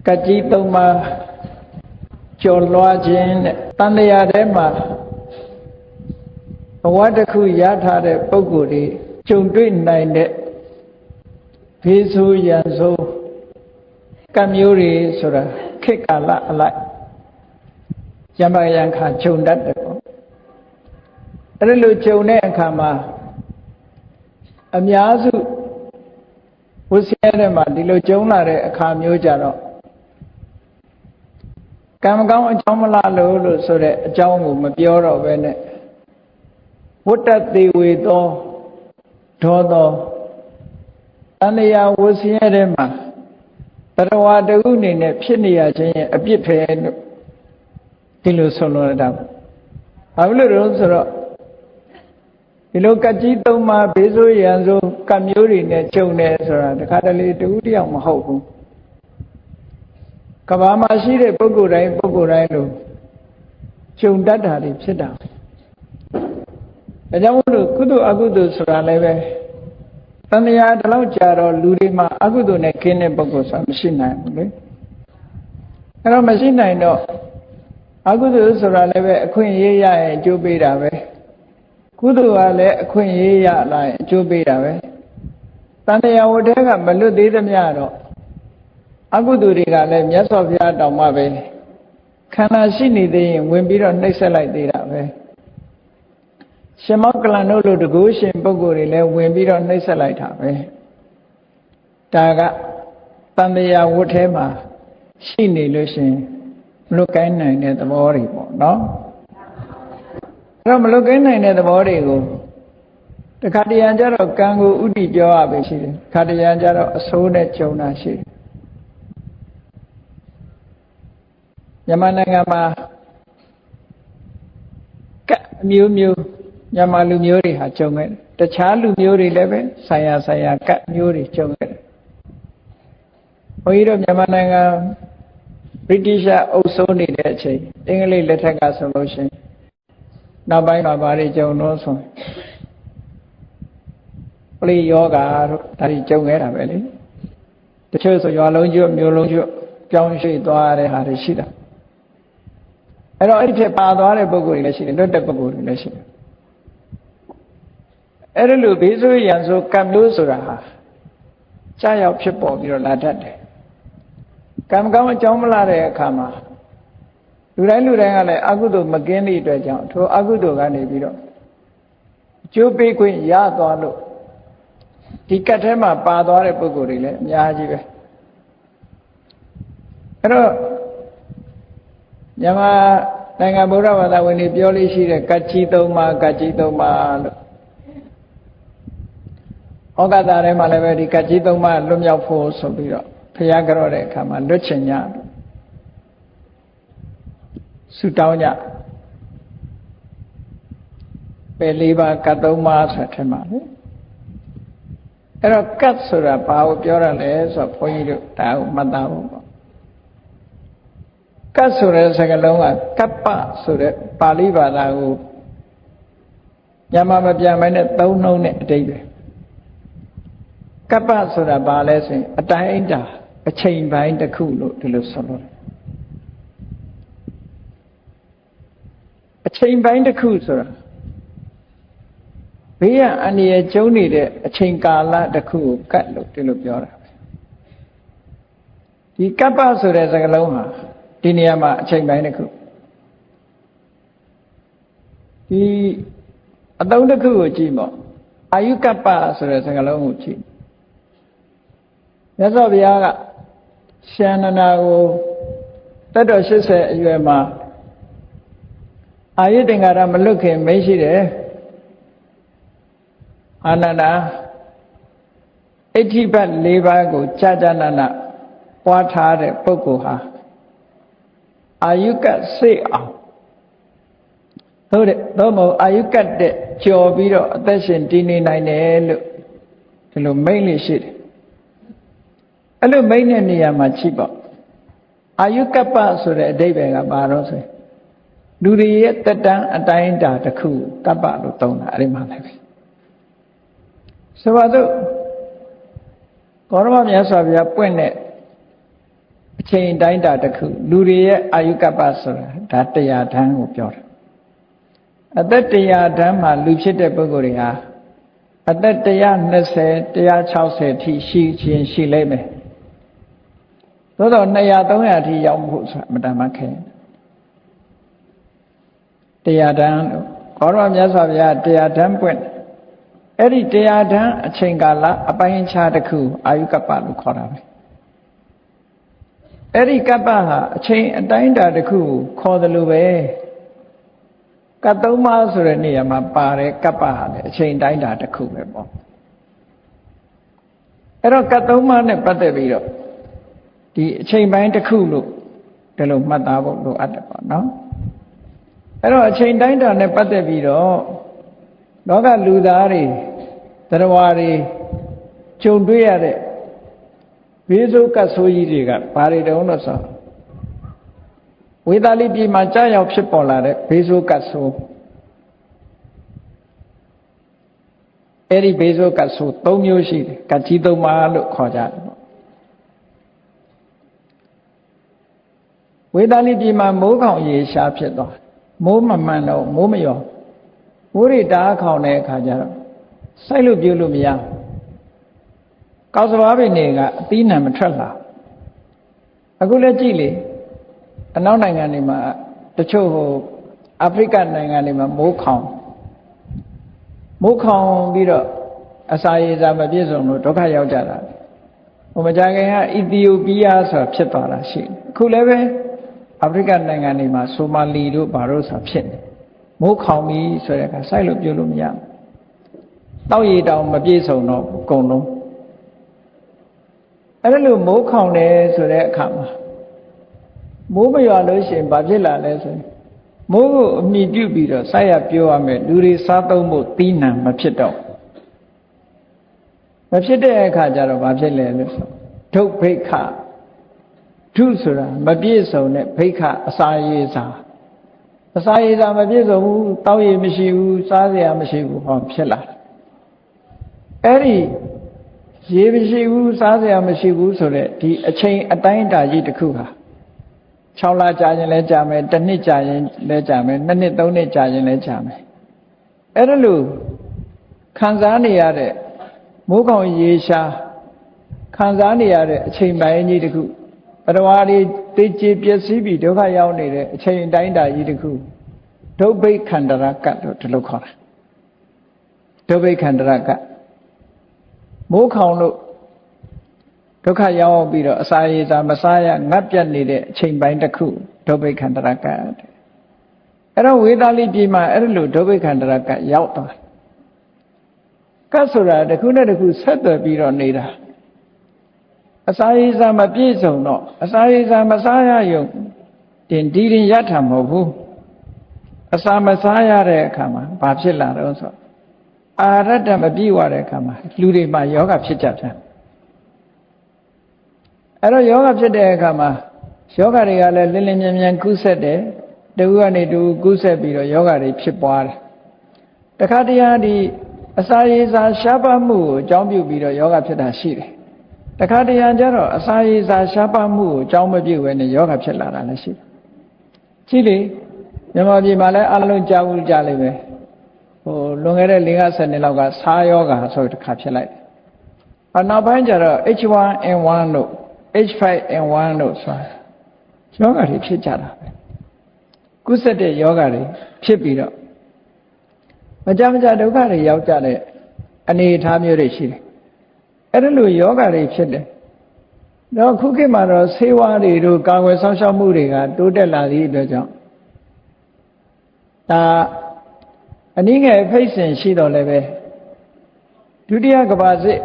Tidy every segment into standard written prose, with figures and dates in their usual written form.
ကကြီးသုံးပါးကျော်လွှားခြင်းတဲ့တန်တရားထဲမှာဘဝတစ်ခုရထားတဲ့ပုဂ္ဂိုလ်တွေကြုံတွေ့နိုင်တဲ့ဘေးဆိုးရန်ဆိုးကံမျိုးတွေဆိုတာခေတ်ကာလအလိုက်ယမယံခါခြုံတတ်တယ်ပေါ့အဲ့လိုခြုံတဲ့အခါမှာအများစုဝဆရာတွေမှာဒီလိုကြုံလာတဲ့အခါမျိုးကြတော့ကံမကောင်းအကြောင်းမလားလို့ဆိုတဲ့အကြောင်းကိုမပြောတော့ဘဲနဲ့ဝတ္တတိဝေသောဒေါသောတဏှာဝဆရာတွေမှာတရဝတဟုအနေနဲ့ဖြစ်နေရခြင်းရဲ့အပြစ်ပဲလို့ဒီလိုဆိုလိုတာဘာလို့လဲဆိုတော့ဒီလိုကကြီးသုံးပါးဘေးဆိုးရန်ဆိုးကမျိုးတွေနဲ့ကြုံတယ်ဆိုတာတခါတလေတူတယောက်မဟုတ်ဘူးကဘာမှာရှိတဲ့ပုဂ္ဂိုလ်တိုင်းလို့ကြုံတတ်တာတွေဖြစ်တာဒါကြောင့်မို့လို့ကုသိုလ်အကုသိုလ်ဆိုတာလည်းပဲတဏှာဒီလောက်ကြာတော့လူတွေမှာအကုသိုလ်နဲ့ခင်းတဲ့ပုဂ္ဂိုလ်ဆိုတာမရှိနိုင်ဘူးလေအဲ့တော့မရှိနိုင်တော့အကုသိုလ်ဆိုတာလည်းပဲအခွင့်အရေးရရင်အကျိုးပေးတာပဲကုသိုလ်ကလည်းအခွင့်အရေးရလာရင်အကျိုးပေးတာပဲတဏှာဝတ္ထဲကမလွတ်သေးသမျှတော့အကုသိုလ်တွေကလည်းမြတ်စွာဘုရားတောင်မှပဲခန္ဓာရှိနေသေးရင်ဝင်ပြီးတော့နှိပ်စက်လိုက်သေးတာပဲရှင်မောကလန်တို့လိုတကူရှင်ပုဂ္ဂိုလ်တွေလည်းဝင်ပြီးတော့နှိပ်စက်လိုက်တာပဲဒါကတန်တရားဝတ်ထဲမှာရှိနေလို့ရှင်မလွတ်ကိုင်းနိုင်တဲ့သဘောတွေပေါ့နော်အဲ့တော့မလွတ်ကိုင်းနိုင်တဲ့သဘောတွေကိုတခါတရံကျတော့ကံကိုဥတည်ပြောရပဲရှိတယ်ခါတရံကျတော့အဆိုးနဲ့ကြုံတာရှိတယ်မြန်မာနိုင်ငံမှာကတ်အမျိုးမျိုးမြန်မာလူမျိုးတွေဟာကြုံခဲ့တယ်တခြားလူမျိုးတွေလည်းပဲဆိုင်ရာကတ်မျိုးတွေကြုံခဲ့တယ်ဘုန်းကြီးတို့မြန်မာနိုင်ငံဗြိတိရှအုပ်စိုးနေတဲ့အချိန်အင်္ဂလိပ်လက်ထက်ကဆိုလို့ရှိရင်နောက်ပိုင်းမှာဘာတွေကြုံတော့ဆိုပလိယောဂါတို့ဒါတွေကြုံခဲ့တာပဲလေတချို့ဆိုရွာလုံးကျွတ်မြို့လုံးကျွတ်ပြောင်းရွှေ့သွားတဲ့ဟာတွေရှိတာအဲ့တော့အဲ့ဒီဖြစ်ပါသွားတဲ့ပုဂ္ဂိုလ်တွေလည်းရှိတယ်လွတ်တဲ့ပုဂ္ဂိုလ်တွေလည်းရှိတယ်အဲ့ဒီလိုဘေးဆိုးရန်ဆိုးကံမျိုးဆိုတာဟာကြာရောက်ဖြစ်ပေါ်ပြီးတော့လာတတ်တယ်ကံကောင်းအကြောင်းမလာတဲ့အခါမှာလူတိုင်းကလည်းအကုသိုလ်မကင်းသည့်အတွက်ကြောင့်ထိုအကုသိုလ်ကနေပြီးတော့အကျိုးပေးခွင့်ရသွားလို့ဒီကတ်ထဲမှာပါသွားတဲ့ပုဂ္ဂိုလ်တွေလည်းအများကြီးပဲအဲ့တော့မြန်မာနိုင်ငံဗုဒ္ဓဘာသာဝင်တွေပြောလို့ရှိတဲ့ကတ်ကြီးသုံးပါးလို့ဩဃတာထဲမှာလည်းပဲဒီကတ်ကြီးသုံးပါးလွတ်မြောက်ဖို့ဆိုပြီးတော့ဖျားကြောတဲ့အခါမှာလွတ်ချင်ကြဆုတောင်းကြပဲ၄ပါးကတ်သုံးပါးဆိုတဲ့မှာလေအဲ့တော့ကတ်ဆိုတာဘာကိုပြောရလဲဆိုတော့ဘုန်းကြီးတို့ဒါကိုမှတ်သားဖို့ပေါ့ကတ်ဆိုတဲ့စကားလုံးကကပ္ပဆိုတဲ့ပါဠိဘာသာကိုမြန်မာမပြန်မဲနဲ့သုံးနှုံးတဲ့အဓိပ္ပာယ်ကပ္ပဆိုတာဘာလဲဆိုရင်အတိုင်းအတာအချိန်ပိုင်းတစ်ခုလို့ဒီလိုဆိုလို့အချိန်ပိုင်းတစ်ခုဆိုတာဘေးရန်အန္တရာယ်ကျုံနေတဲ့အချိန်ကာလတစ်ခုကိုကတ်လို့ဒီလိုပြောတာပဲဒီကပ္ပဆိုတဲ့စကားလုံးဟာဒီနေရာမှာအချိန်ပိုင်းတစ်ခုဒီအသုံးတစ်ခုကိုကြည့်ပေါ့အာယုကပ္ပဆိုတဲ့စကားလုံးကိုကြည့်မြတ်စွာဘုရားကရှန္ဒနာကိုသက်တော်80အရွယ်မှာအာယုသင်္ကာရမလွတ်ခင်မရှိတယ်အာနန္ဒာအဋ္ဌိပတ်၄ပါးကိုကြာနာပွားထားတဲ့ပုဂ္ဂိုလ်ဟာအာယုကစိတ်အောင်ဟုတ်တယ်သို့မဟုတ်အာယုကတဲ့ကြော်ပြီးတော့အသက်ရှင်တည်နေနိုင်တယ်လို့ဒီလိုမိတ်လို့ရှိတယ်အဲ့လိုမိတ်တဲ့နေရာမှာချိပေါ့အာယုကပ္ပဆိုတဲ့အဓိပ္ပာယ်ကဘာတော့ဆိုရင်လူတွေရဲ့တက်တန်းအတိုင်းအတာတစ်ခုကပ္ပလို့သုံးတာအဲ့ဒီမှာလည်းပဲဆိုပါတော့ကောရမမြတ်စွာဘုရားပွင့်တဲ့အ အချိန်တိုင်းတာတစ်ခုလူတွေရဲ့အာယုကပ္ပဆိုတာဒါတရားဓာန်းကိုပြောတာအသက်တရားဓာန်းမှာလူဖြစ်တဲ့ပုဂ္ဂိုလ်တွေဟာအသက်120 160ထိရှိခြင်းရှိလိမ့်မယ်သို့တော့200 300ထိရောက်ဖို့ဆိုတာအမှန်တမ်းခဲတရားဓာန်းခေါ်တော့မြတ်စွာဘုရားတရားဓာန်းပွင့်အဲ့ဒီတရားဓာန်းအချိန်ကာလအပိုင်းခြားတစ်ခုအာယုကပ္ပလို့ခေါ်တာပဲအဲ့ဒီကပ္ပဟာအချိန်အတိုင်းအတာတစ်ခုခေါ်တယ်လို့ပဲကတ်သုံးပါးဆိုတဲ့နေရာမှာပါတဲ့ကပ္ပဟာလည်းအချိန်တိုင်းတာတစ်ခုပဲပေါ့အဲ့တော့ကတ်သုံးပါးနဲ့ပတ်သက်ပြီးတော့ဒီအချိန်ပိုင်းတစ်ခုလို့ဒီလိုမှတ်သားဖို့လိုအပ်တယ်ပေါ့နော်အဲ့တော့အချိန်တိုင်းတာနဲ့ပတ်သက်ပြီးတော့လောကလူသားတွေတရားတွေကြုံတွေ့ရတဲ့ဘေးဆိုးကတ်ဆိုးကြီးတွေကဘာတွေတုံးလို့ဆိုဝေသာလိပြည်မှာကြာရောက်ဖြစ်ပေါ်လာတဲ့ဘေးဆိုးကတ်ဆိုးအဲ့ဒီဘေးဆိုးကတ်ဆိုး၃မျိုးရှိတယ်ကတ်ကြီး၃ပါးလို့ခေါ်ကြတယ်ပေါ့ဝေသာလိပြည်မှာမိုးခေါင်ရေရှားဖြစ်သွားမိုးမမှန်တော့မိုးမရောမိုးတွေတအားခေါင်တဲ့အခါကျတော့စိုက်လို့ပြုလို့မရကောက်စပါးပင်တွေကအသီးနှံမထွက်လာအခုလည်းကြည့်လေအနောက်နိုင်ငံတွေမှာတချို့အာဖရိကနိုင်ငံတွေမှာမိုးခေါင်ပြီးတော့အစာရေစာမပြည့်စုံလို့ဒုက္ခရောက်ကြတာမကြခင်ကအီသီယိုးပီးယားဆိုတာဖြစ်သွားတာရှိတယ်အခုလည်းပဲအာဖရိကနိုင်ငံတွေမှာဆိုမာလီတို့ဘာလို့ဆိုတာဖြစ်နေမိုးခေါင်ပြီးဆိုတဲ့အခါစိုက်လို့ပြုလို့မရတောက်ရည်တောင်မပြည့်စုံတော့အကုန်လုံးအဲ့ဒါလို့မိုးခေါင်တယ်ဆိုတဲ့အခါမှာမိုးမရွာလို့ရှိရင်ဘာဖြစ်လာလဲဆိုရင်မိုးကိုအမိပြုပြီးတော့စိုက်ရပြောရမယ်လူတွေစားသုံးဖို့သီးနှံမဖြစ်တော့မဖြစ်တဲ့အခါကျတော့ဘာဖြစ်လဲလို့ဆိုဒုဗ္ဗိခဒုဆိုတာမပြည့်စုံတဲ့ဗိခအစာရေစာမပြည့်စုံဘူးတောက်ရည်မရှိဘူးစားစရာမရှိဘူးဟောဖြစ်လာအဲ့ဒီရေမရှိဘူးစားစရာမရှိဘူးဆိုတဲ့ဒီအချိန်အတိုင်းအတာကြီးတစ်ခုဟာ6လကြာရင်လည်းကြာမယ်1နှစ်ကြာရင်လည်းကြာမယ်2နှစ်3နှစ်ကြာရင်လည်းကြာမယ်အဲ့ဒါလို့ခံစားနေရတဲ့မိုးကောင်ရေရှားခံစားနေရတဲ့အချိန်ပိုင်းကြီးတစ်ခုပရဝါတွေသိကြပျက်စီးပြီးဒုက္ခရောက်နေတဲ့အချိန်အတိုင်းအတာကြီးတစ်ခုဒုဗ္ဗိခန္တရကတ်လို့ဒီလိုခေါ်တာဒုဗ္ဗိခန္တရကတ်မိုးခေါင်လို့ဒုက္ခရောက်ပြီးတော့အစာရေစာမစားရငတ်ပြတ်နေတဲ့အချိန်ပိုင်းတစ်ခုဒုဗ္ဗိခန္တရကတ်အဲ့တော့ဝေသာလိပြည်မှာအဲ့လိုဒုဗ္ဗိခန္တရကတ်ရောက်သွားကတ်ဆိုတာတစ်ခုနဲ့တစ်ခုဆက်သွယ်ပြီးတော့နေတာအစာရေစာမပြည့်စုံတော့အစာရေစာမစားရရုံတင်ရထမဟုတ်ဘူးအစာမစားရတဲ့အခါမှာဘာဖြစ်လာတော့ဆိုအာရတ္တမပြည့်ဝတဲ့အခါမှာလူတွေမှာယောဂဖြစ်ကြပြန်အဲ့တော့ယောဂဖြစ်တဲ့အခါမှာယောဂတွေကလည်းလင်းလင်းမြန်မြန်ကူးဆက်တယ်တဝူကနေတူကူးဆက်ပြီးတော့ယောဂတွေဖြစ်ပွားတယ်တခါတည်းဒီအစာရေစာရှားပါမှုကိုအကြောင်းပြုပြီးတော့ယောဂဖြစ်တာရှိတယ်တခါတည်းကျတော့အစာရေစာရှားပါမှုကိုအကြောင်းမပြုဘဲနဲ့ယောဂဖြစ်လာတာလည်းရှိတယ်ကြည့်လေမြန်မာပြည်မှာလည်းအလုံးကြားဘူးကြားလိမ့်မယ်လွန်ခဲ့တဲ့50နှစ်လောက်ကစားယောဂဆိုတစ်ခါဖြစ်လိုက်တယ်နောက်ပိုင်းကျတော့ H1N1 တို့ H5N1 တို့ဆိုတာယောဂတွေဖြစ်ကြတာပဲကုသတဲ့ယောဂတွေဖြစ်ပြီးတော့မကြဒုက္ခတွေရောက်ကြတဲ့အနေအထားမျိုးတွေရှိတယ်အဲ့ဒါလိုယောဂတွေဖြစ်တယ်တော့ခုခေတ်မှာတော့ဆေးဝါးတွေတို့ကာကွယ်ဆောင်ရှောက်မှုတွေကတိုးတက်လာသည့်အတွက်ကြောင့်ဒါအနည်းငယ်ဖိတ်စင်ရှိတော့လည်းပဲဒုတိယကမ္ဘာစစ်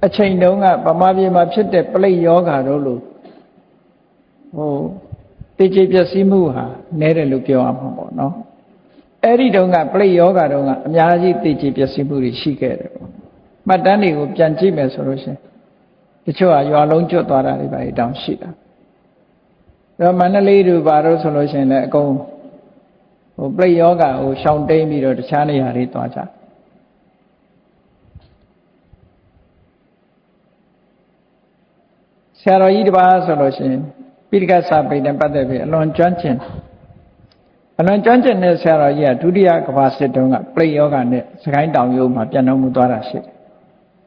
အချိန်တုန်းကဗမာပြည်မှာဖြစ်တဲ့ပလိတ်ယောဂါတို့လို့တေချေပျက်စီးမှုဟာနည်းတယ်လို့ပြောရမှာပေါ့နော်အဲ့ဒီတုန်းကပလိတ်ယောဂါတုန်းကအများကြီးတေချေပျက်စီးမှုတွေရှိခဲ့တယ်ပေါ့မှတ်တမ်းတွေကိုပြန်ကြည့်မယ်ဆိုလို့ရှိရင်တချို့ကရွာလုံးကျွတ်သွားတာတွေပါတောင်ရှိတာတော့မန္တလေးတို့ဘာလို့ဆိုလို့ရှိရင်လည်းအကုန်ပလိတ်ယောဂါကိုရှောင်တိန်ပြီးတော့တခြားနေရာတွေသွားကြဆ ဆရာတော်ကြီးတစ်ပါးဆိုလို့ရှိရင်ပိဋကစာပေနဲ့ပတ်သက်ပြီးအလွန်ကျွမ်းကျင်တဲ့ဆရာတော်ကြီးကဒုတိယကမ္ဘာစစ်တုန်းကပလိယောဂနဲ့စကိုင်းတောင်ရိုးမှာပြန်တော်မူသွားတာရှိတယ်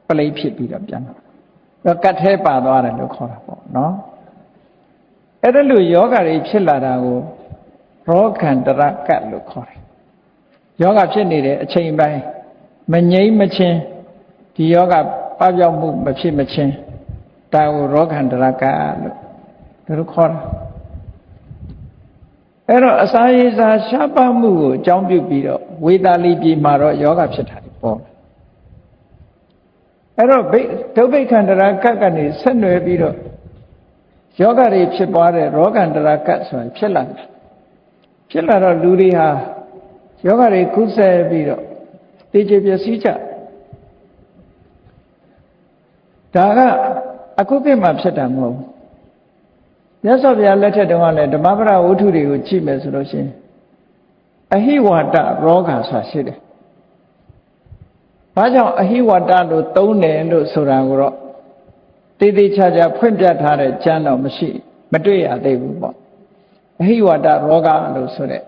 ပလိဖြစ်ပြီးတော့ပြန်တော့ကတ်ထဲပါသွားတယ်လို့ခေါ်တာပေါ့နော်အဲ့ဒါလို့ယောဂတွေဖြစ်လာတာကိုရောဂန္တရကတ်လို့ခေါ်တယ်ယောဂဖြစ်နေတဲ့အချိန်ပိုင်းမငြိမ်းမချင်းဒီယောဂပပျောက်မှုမဖြစ်မချင်းဒါကိုရောဂန္တရကတ်လို့ဒါလိုခေါ်တာအဲ့တော့အစာရည်စာရှားပါမှုကိုအကြောင်းပြုပြီးတော့ဝေသာလီပြည်မှာတော့ယောဂဖြစ်တာပေါ့အဲ့တော့ဒုဗိခန္တရာကတ်ကနေဆက်နွယ်ပြီးတော့ယောဂတွေဖြစ်ပွားတဲ့ရောဂန္တရာကတ်ဆိုတာဖြစ်လာတော့လူတွေဟာယောဂတွေကုသပြီးတော့တေချေပျက်စီးကြဒါကအခုခေတ်မှာဖြစ်တာမဟုတ်ဘူးမြတ်စွာဘုရားလက်ထက်တုန်းကလည်းဓမ္မပဒဝတ္ထုတွေကိုကြည့်မယ်ဆိုလို့ရှိရင်အဟိဝါဒရောဂါဆိုတာရှိတယ်။ဘာကြောင့်အဟိဝါဒလို့သုံးတယ်လို့ဆိုတာကိုတော့တေးသေးချာချာဖွင့်ပြထားတဲ့ကျမ်းတော့မတွေ့ရသေးဘူးပေါ့။အဟိဝါဒရောဂါလို့ဆိုတဲ့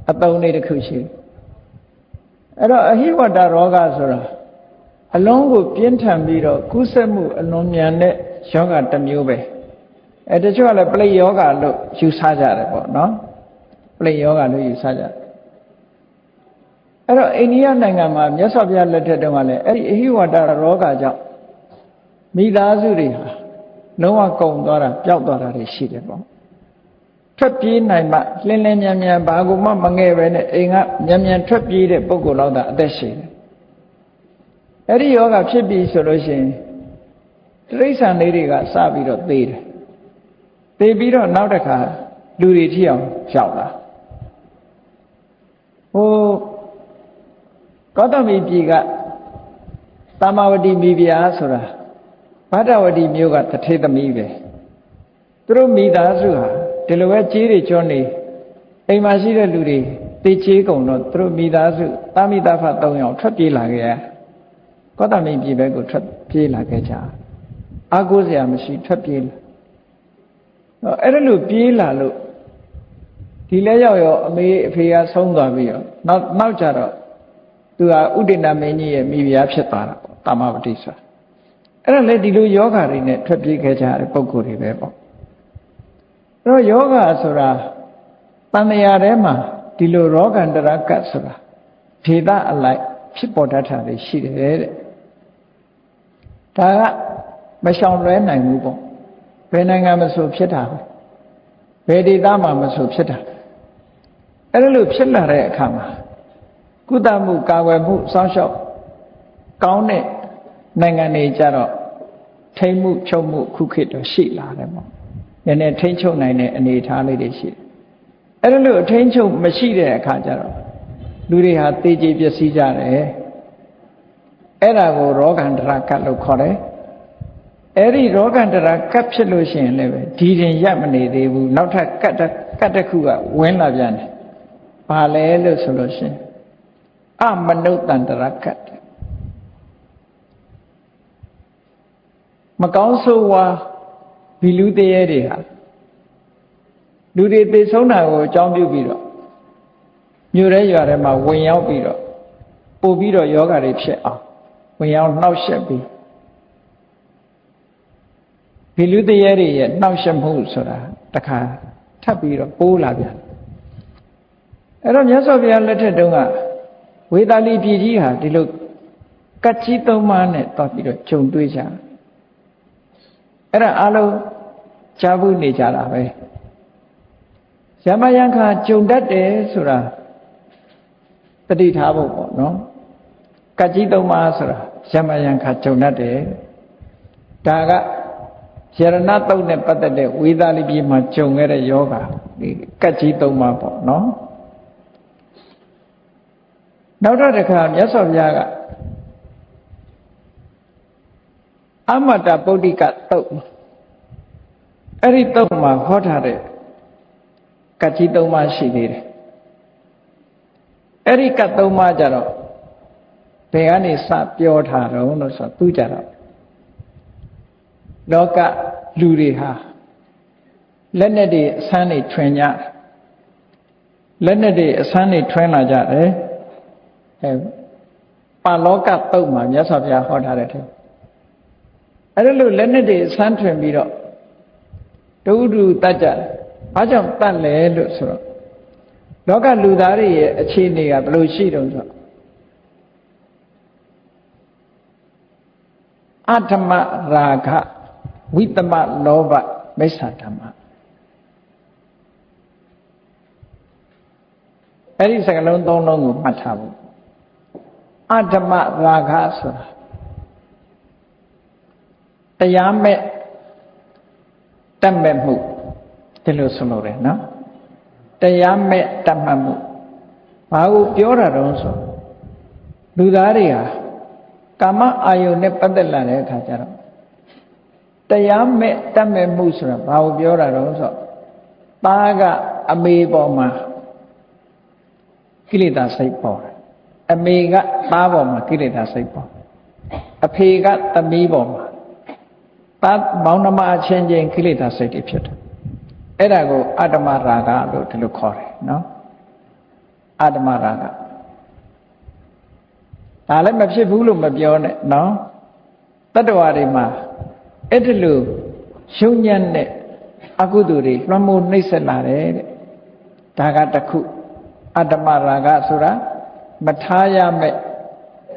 အသုံးလေးတစ်ခုရှိတယ်။အဲ့တော့အဟိဝါဒရောဂါဆိုတာအလုံးကိုပြင်းထန်ပြီးတော့ကုသမှုအလွန်မြန်တဲ့ယောဂတစ်မျိုးပဲ။တချို့ကလည်းပလိယောဂလို့ယူဆကြတယ်ပေါ့နော်ပလိယောဂလို့ယူဆကြတယ်အဲ့တော့အိန္ဒိယနိုင်ငံမှာမြတ်စွာဘုရားလက်ထက်တုန်းကလည်းအဲ့ဒီအဟိဝါဒရောဂါကြောင့်မိသားစုတွေဟာလုံးဝကုန်သွားတာပျောက်သွားတာတွေရှိတယ်ပေါ့ထွက်ပြေးနိုင်မှလင်းလင်းမြန်မြန်ဘာကူမှမငဲ့ပဲနဲ့အိမ်ကမြန်မြန်ထွက်ပြေးတဲ့ပုဂ္ဂိုလ်တော့အသက်ရှင်တယ်အဲ့ဒီယောဂဖြစ်ပြီဆိုလို့ရှိရင်တိရစ္ဆာန်လေးတွေကစပြီးတော့သေတယ်သေပြီးတော့နောက်တစ်ခါလူတွေထိအောင်ရောက်လာကောသမိပြည်ကသမ္မာဝတီမိဖုရားဆိုတာဗဒ္ဒဝတီမြို့ကတထေသမီးပဲသူတို့မိသားစုဟာဒီလိုပဲကြေးတွေကျွန်းနေအိမ်မှာရှိတဲ့လူတွေတေချေးကုန်တော့သူတို့မိသားစုတာမိသားဖ3ယောက်ထွက်ပြေးလာခဲ့ရကောသမိပြည်ဘက်ကိုထွက်ပြေးလာခဲ့ကြအားကိုးစရာမရှိထွက်ပြေးလာအဲ့ဒါလို့ပြေးလာလို့ဒီလဲရောက်ရောအမေအဖေကဆုံးသွားပြီးတော့နောက်ကြတော့သူဟာဥဒိဏမင်းကြီးရဲ့မိဖုရားဖြစ်သွားတာပေါ့တာမဝတိဆိုအဲ့ဒါလေဒီလိုယောဂါတွေနဲ့ထွက်ပြေးခဲ့ကြတဲ့ပုံကိုယ်တွေပဲပေါ့အဲ့တော့ယောဂါဆိုတာတဏှာထဲမှာဒီလိုရောဂန္တရကတ်ဆိုတာဒေသအလိုက်ဖြစ်ပေါ်တတ်တာတွေရှိတယ်တဲ့ဒါကမရှောင်လွဲနိုင်ဘူးပေါ့ဘယ်နိုင်ငံမဆိုဖြစ်တာဘယ်ဒေသမှာမဆိုဖြစ်တာအဲ့လိုဖြစ်လာတဲ့အခါမှာကုသမှုကာကွယ်မှုစောင့်ရှောက်ကောင်းတဲ့နိုင်ငံတွေကြတော့ထိမ့်မှုချုပ်မှုခုခေတ်တော့ရှိလာတယ်ပေါ့။နည်းနည်းထိမ့်ချုပ်နိုင်တဲ့အနေအထားလေးတွေရှိတယ်။အဲ့လိုထိမ့်ချုပ်မရှိတဲ့အခါကျတော့လူတွေဟာသေကြေပျက်စီးကြတယ်။အဲ့ဒါကိုရောဂန္တရကတ်လို့ခေါ်တယ်။အဲ့ဒီရောဂန္တရာကတ်ဖြစ်လို့ရှိရင်လည်းပဲဒီရင်ရပ်မနေသေးဘူးနောက်ထပ်ကတ်တစ်ခုကဝင်လာပြန်တယ်ဘာလဲလို့ဆိုလို့ရှိရင်အမနုဿန္တရာကတ်မကောင်းဆိုးဝါးဘီလူတရေတွေဟာလူတွေသေဆုံးတာကိုအကြောင်းပြုပြီးတော့မြို့ရဲရွာထဲမှာဝင်ရောက်ပြီးတော့ပို့ပြီးတော့ယောဂတွေဖြစ်အောင်ဝင်ရောက်နှောက်ယှက်ပြီးဒီလူတရေတွေရဲ့နှောက်ယှက်မှုဆိုတာတခါထပ်ပြီးတော့ပိုးလာပြန်အဲ့တော့မြတ်စွာဘုရားလက်ထက်တုန်းကဝေသာလီပြည်ကြီးဟာဒီလိုကတ်ကြီးသုံးပါးနဲ့တွားပြီးတော့ဂျုံတွေ့ကြအဲ့ဒါအလုံးကြားဘူးနေကြတာပဲယမယံခါဂျုံတတ်တယ်ဆိုတာတတိထားဖို့ပေါ့နော်ကတ်ကြီးသုံးပါးဆိုတာယမယံခါဂျုံတတ်တယ်ဒါကယရဏတုတ်နဲ့ပတ်သက်တဲ့ဝေသာလီပြည်မှာဂျုံခဲ့တဲ့ယောဂဒီကတ်ကြီးသုံးပါးပေါ့နော်နောက်တော့တစ်ခါမြတ်စွာဘုရားကအမတ္တပုဒ္ဓိကတုတ်အဲ့ဒီတုတ်မှာဟောထားတဲ့ကတ်ကြီးသုံးပါးရှိသေးတယ်အဲ့ဒီကတ်သုံးပါးကြတော့ဘယ်ကနေစပြောထားတော့လို့ဆိုသူကြတော့လောက လူတွေဟာလက်နဲ့တွေအဆန်းတွေထွင်ကြလက်နဲ့တွေအဆန်းတွေထွင်လာကြတယ်ပါလောကတုတ်မှာမြတ်စွာဘုရားဟောထားတဲ့ထဲအဲ့ဒါလို့လက်နဲ့တွေအဆန်းထွင်ပြီးတော့တူတူတတ်ကြတယ်ဘာကြောင့်တတ်လဲလို့ဆိုတော့လောကလူသားတွေရဲ့အခြေအနေကဘယ်လိုရှိတုံးဆိုအဓမ္မရာဂဝိတမလောဘမိစ္ဆာဓမ္မအဲ့ဒီစကားလုံးသုံးလုံးကိုမှတ်ထားဖို့အဓမ္မရာဂဆိုတာတရားမဲ့တတ်မဲ့မှုဒီလိုဆိုလို့ရတယ်နော်တရားမဲ့တတ်မှတ်မှုဘာကိုပြောတာတုံးဆိုလူသားတွေဟာကာမအာယုန်နဲ့ပတ်သက်လာတဲ့အခါကျတော့တရားမဲ့တတ်မဲ့မှုဆိုတာဘာကိုပြောတာတုံးဆိုသားကအမေပေါ်မှာကိလေသာစိတ်ပေါ်တယ်အမေကသားပေါ်မှာကိလေသာစိတ်ပေါ်အဖေကသမီးပေါ်မှာသားမောင်နှမအချင်းချင်းကိလေသာစိတ်တွေဖြစ်တယ်အဲ့ဒါကိုအတ္တမရာဂလို့ဒီလိုခေါ်တယ်နော်အတ္တမရာဂဒါလည်းမဖြစ်ဘူးလို့မပြောနဲ့နော်တတ္တဝါတွေမှာအဲ့ဒီလိုရှုံညံ့တဲ့အကုသိုလ်တွေလွှမ်းမိုးနှိမ့်ဆက်လာတယ်တဲ့ဒါကတစ်ခုအတ္တမရာဂဆိုတာမထားရမဲ့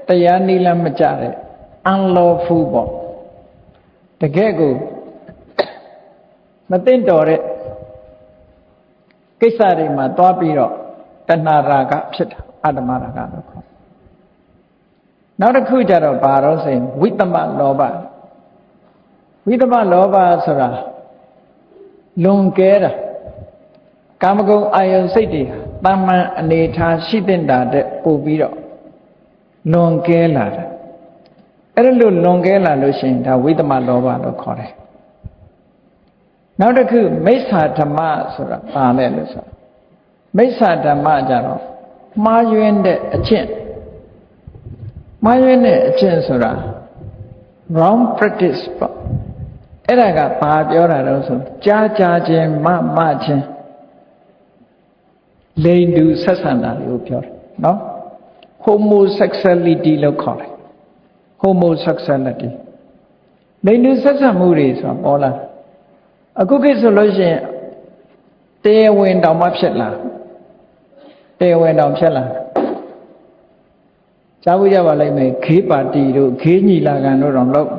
တရားနိလမကြတဲ့ unlawful ပေါ့တကယ်ကိုမသိတော်တဲ့ကိစ္စတွေမှာသွားပြီးတော့တဏှာရာဂဖြစ်တာအတ္တမရာဂလို့ခေါ်နောက်တစ်ခုကျတော့ဘာလို့ဆိုရင်ဝိတမလောဘဝိတမလောဘဆိုတာလွန်ကဲတာကာမဂုဏ်အာယုန်စိတ်တွေတာမန်အနေထားရှိတဲ့တာတဲ့ပို့ပြီးတော့လွန်ကဲလာတာအဲ့ဒါလို့လွန်ကဲလာလို့ရှိရင်ဒါဝိတမလောဘလို့ခေါ်တယ်နောက်တစ်ခုမိစ္ဆာဓမ္မဆိုတာဘာလဲလို့ဆိုမိစ္ဆာဓမ္မကြတော့မှားယွင်းတဲ့အကျင့်မှားယွင်းတဲ့အကျင့်ဆိုတာ wrong practice ပေါ့အဲ့ဒါကဘာပြောတာလဲဆိုကြားခြင်းမခြင်းလိင်တူဆက်ဆံတာကိုပြောတယ်နော် homosexuality လို့ခေါ်တယ် homosexuality လိင်တူဆက်ဆံမှုတွေဆိုတာပေါ်လာအခုခေတ်ဆိုလို့ရှိရင်တရားဝင်တောင်မှဖြစ်လာတရားဝင်တောင်ဖြစ်လာကြားဖို့ရပါလိမ့်မယ်ခေးပါတီတို့ခေးညီလာခံတို့တော့လို့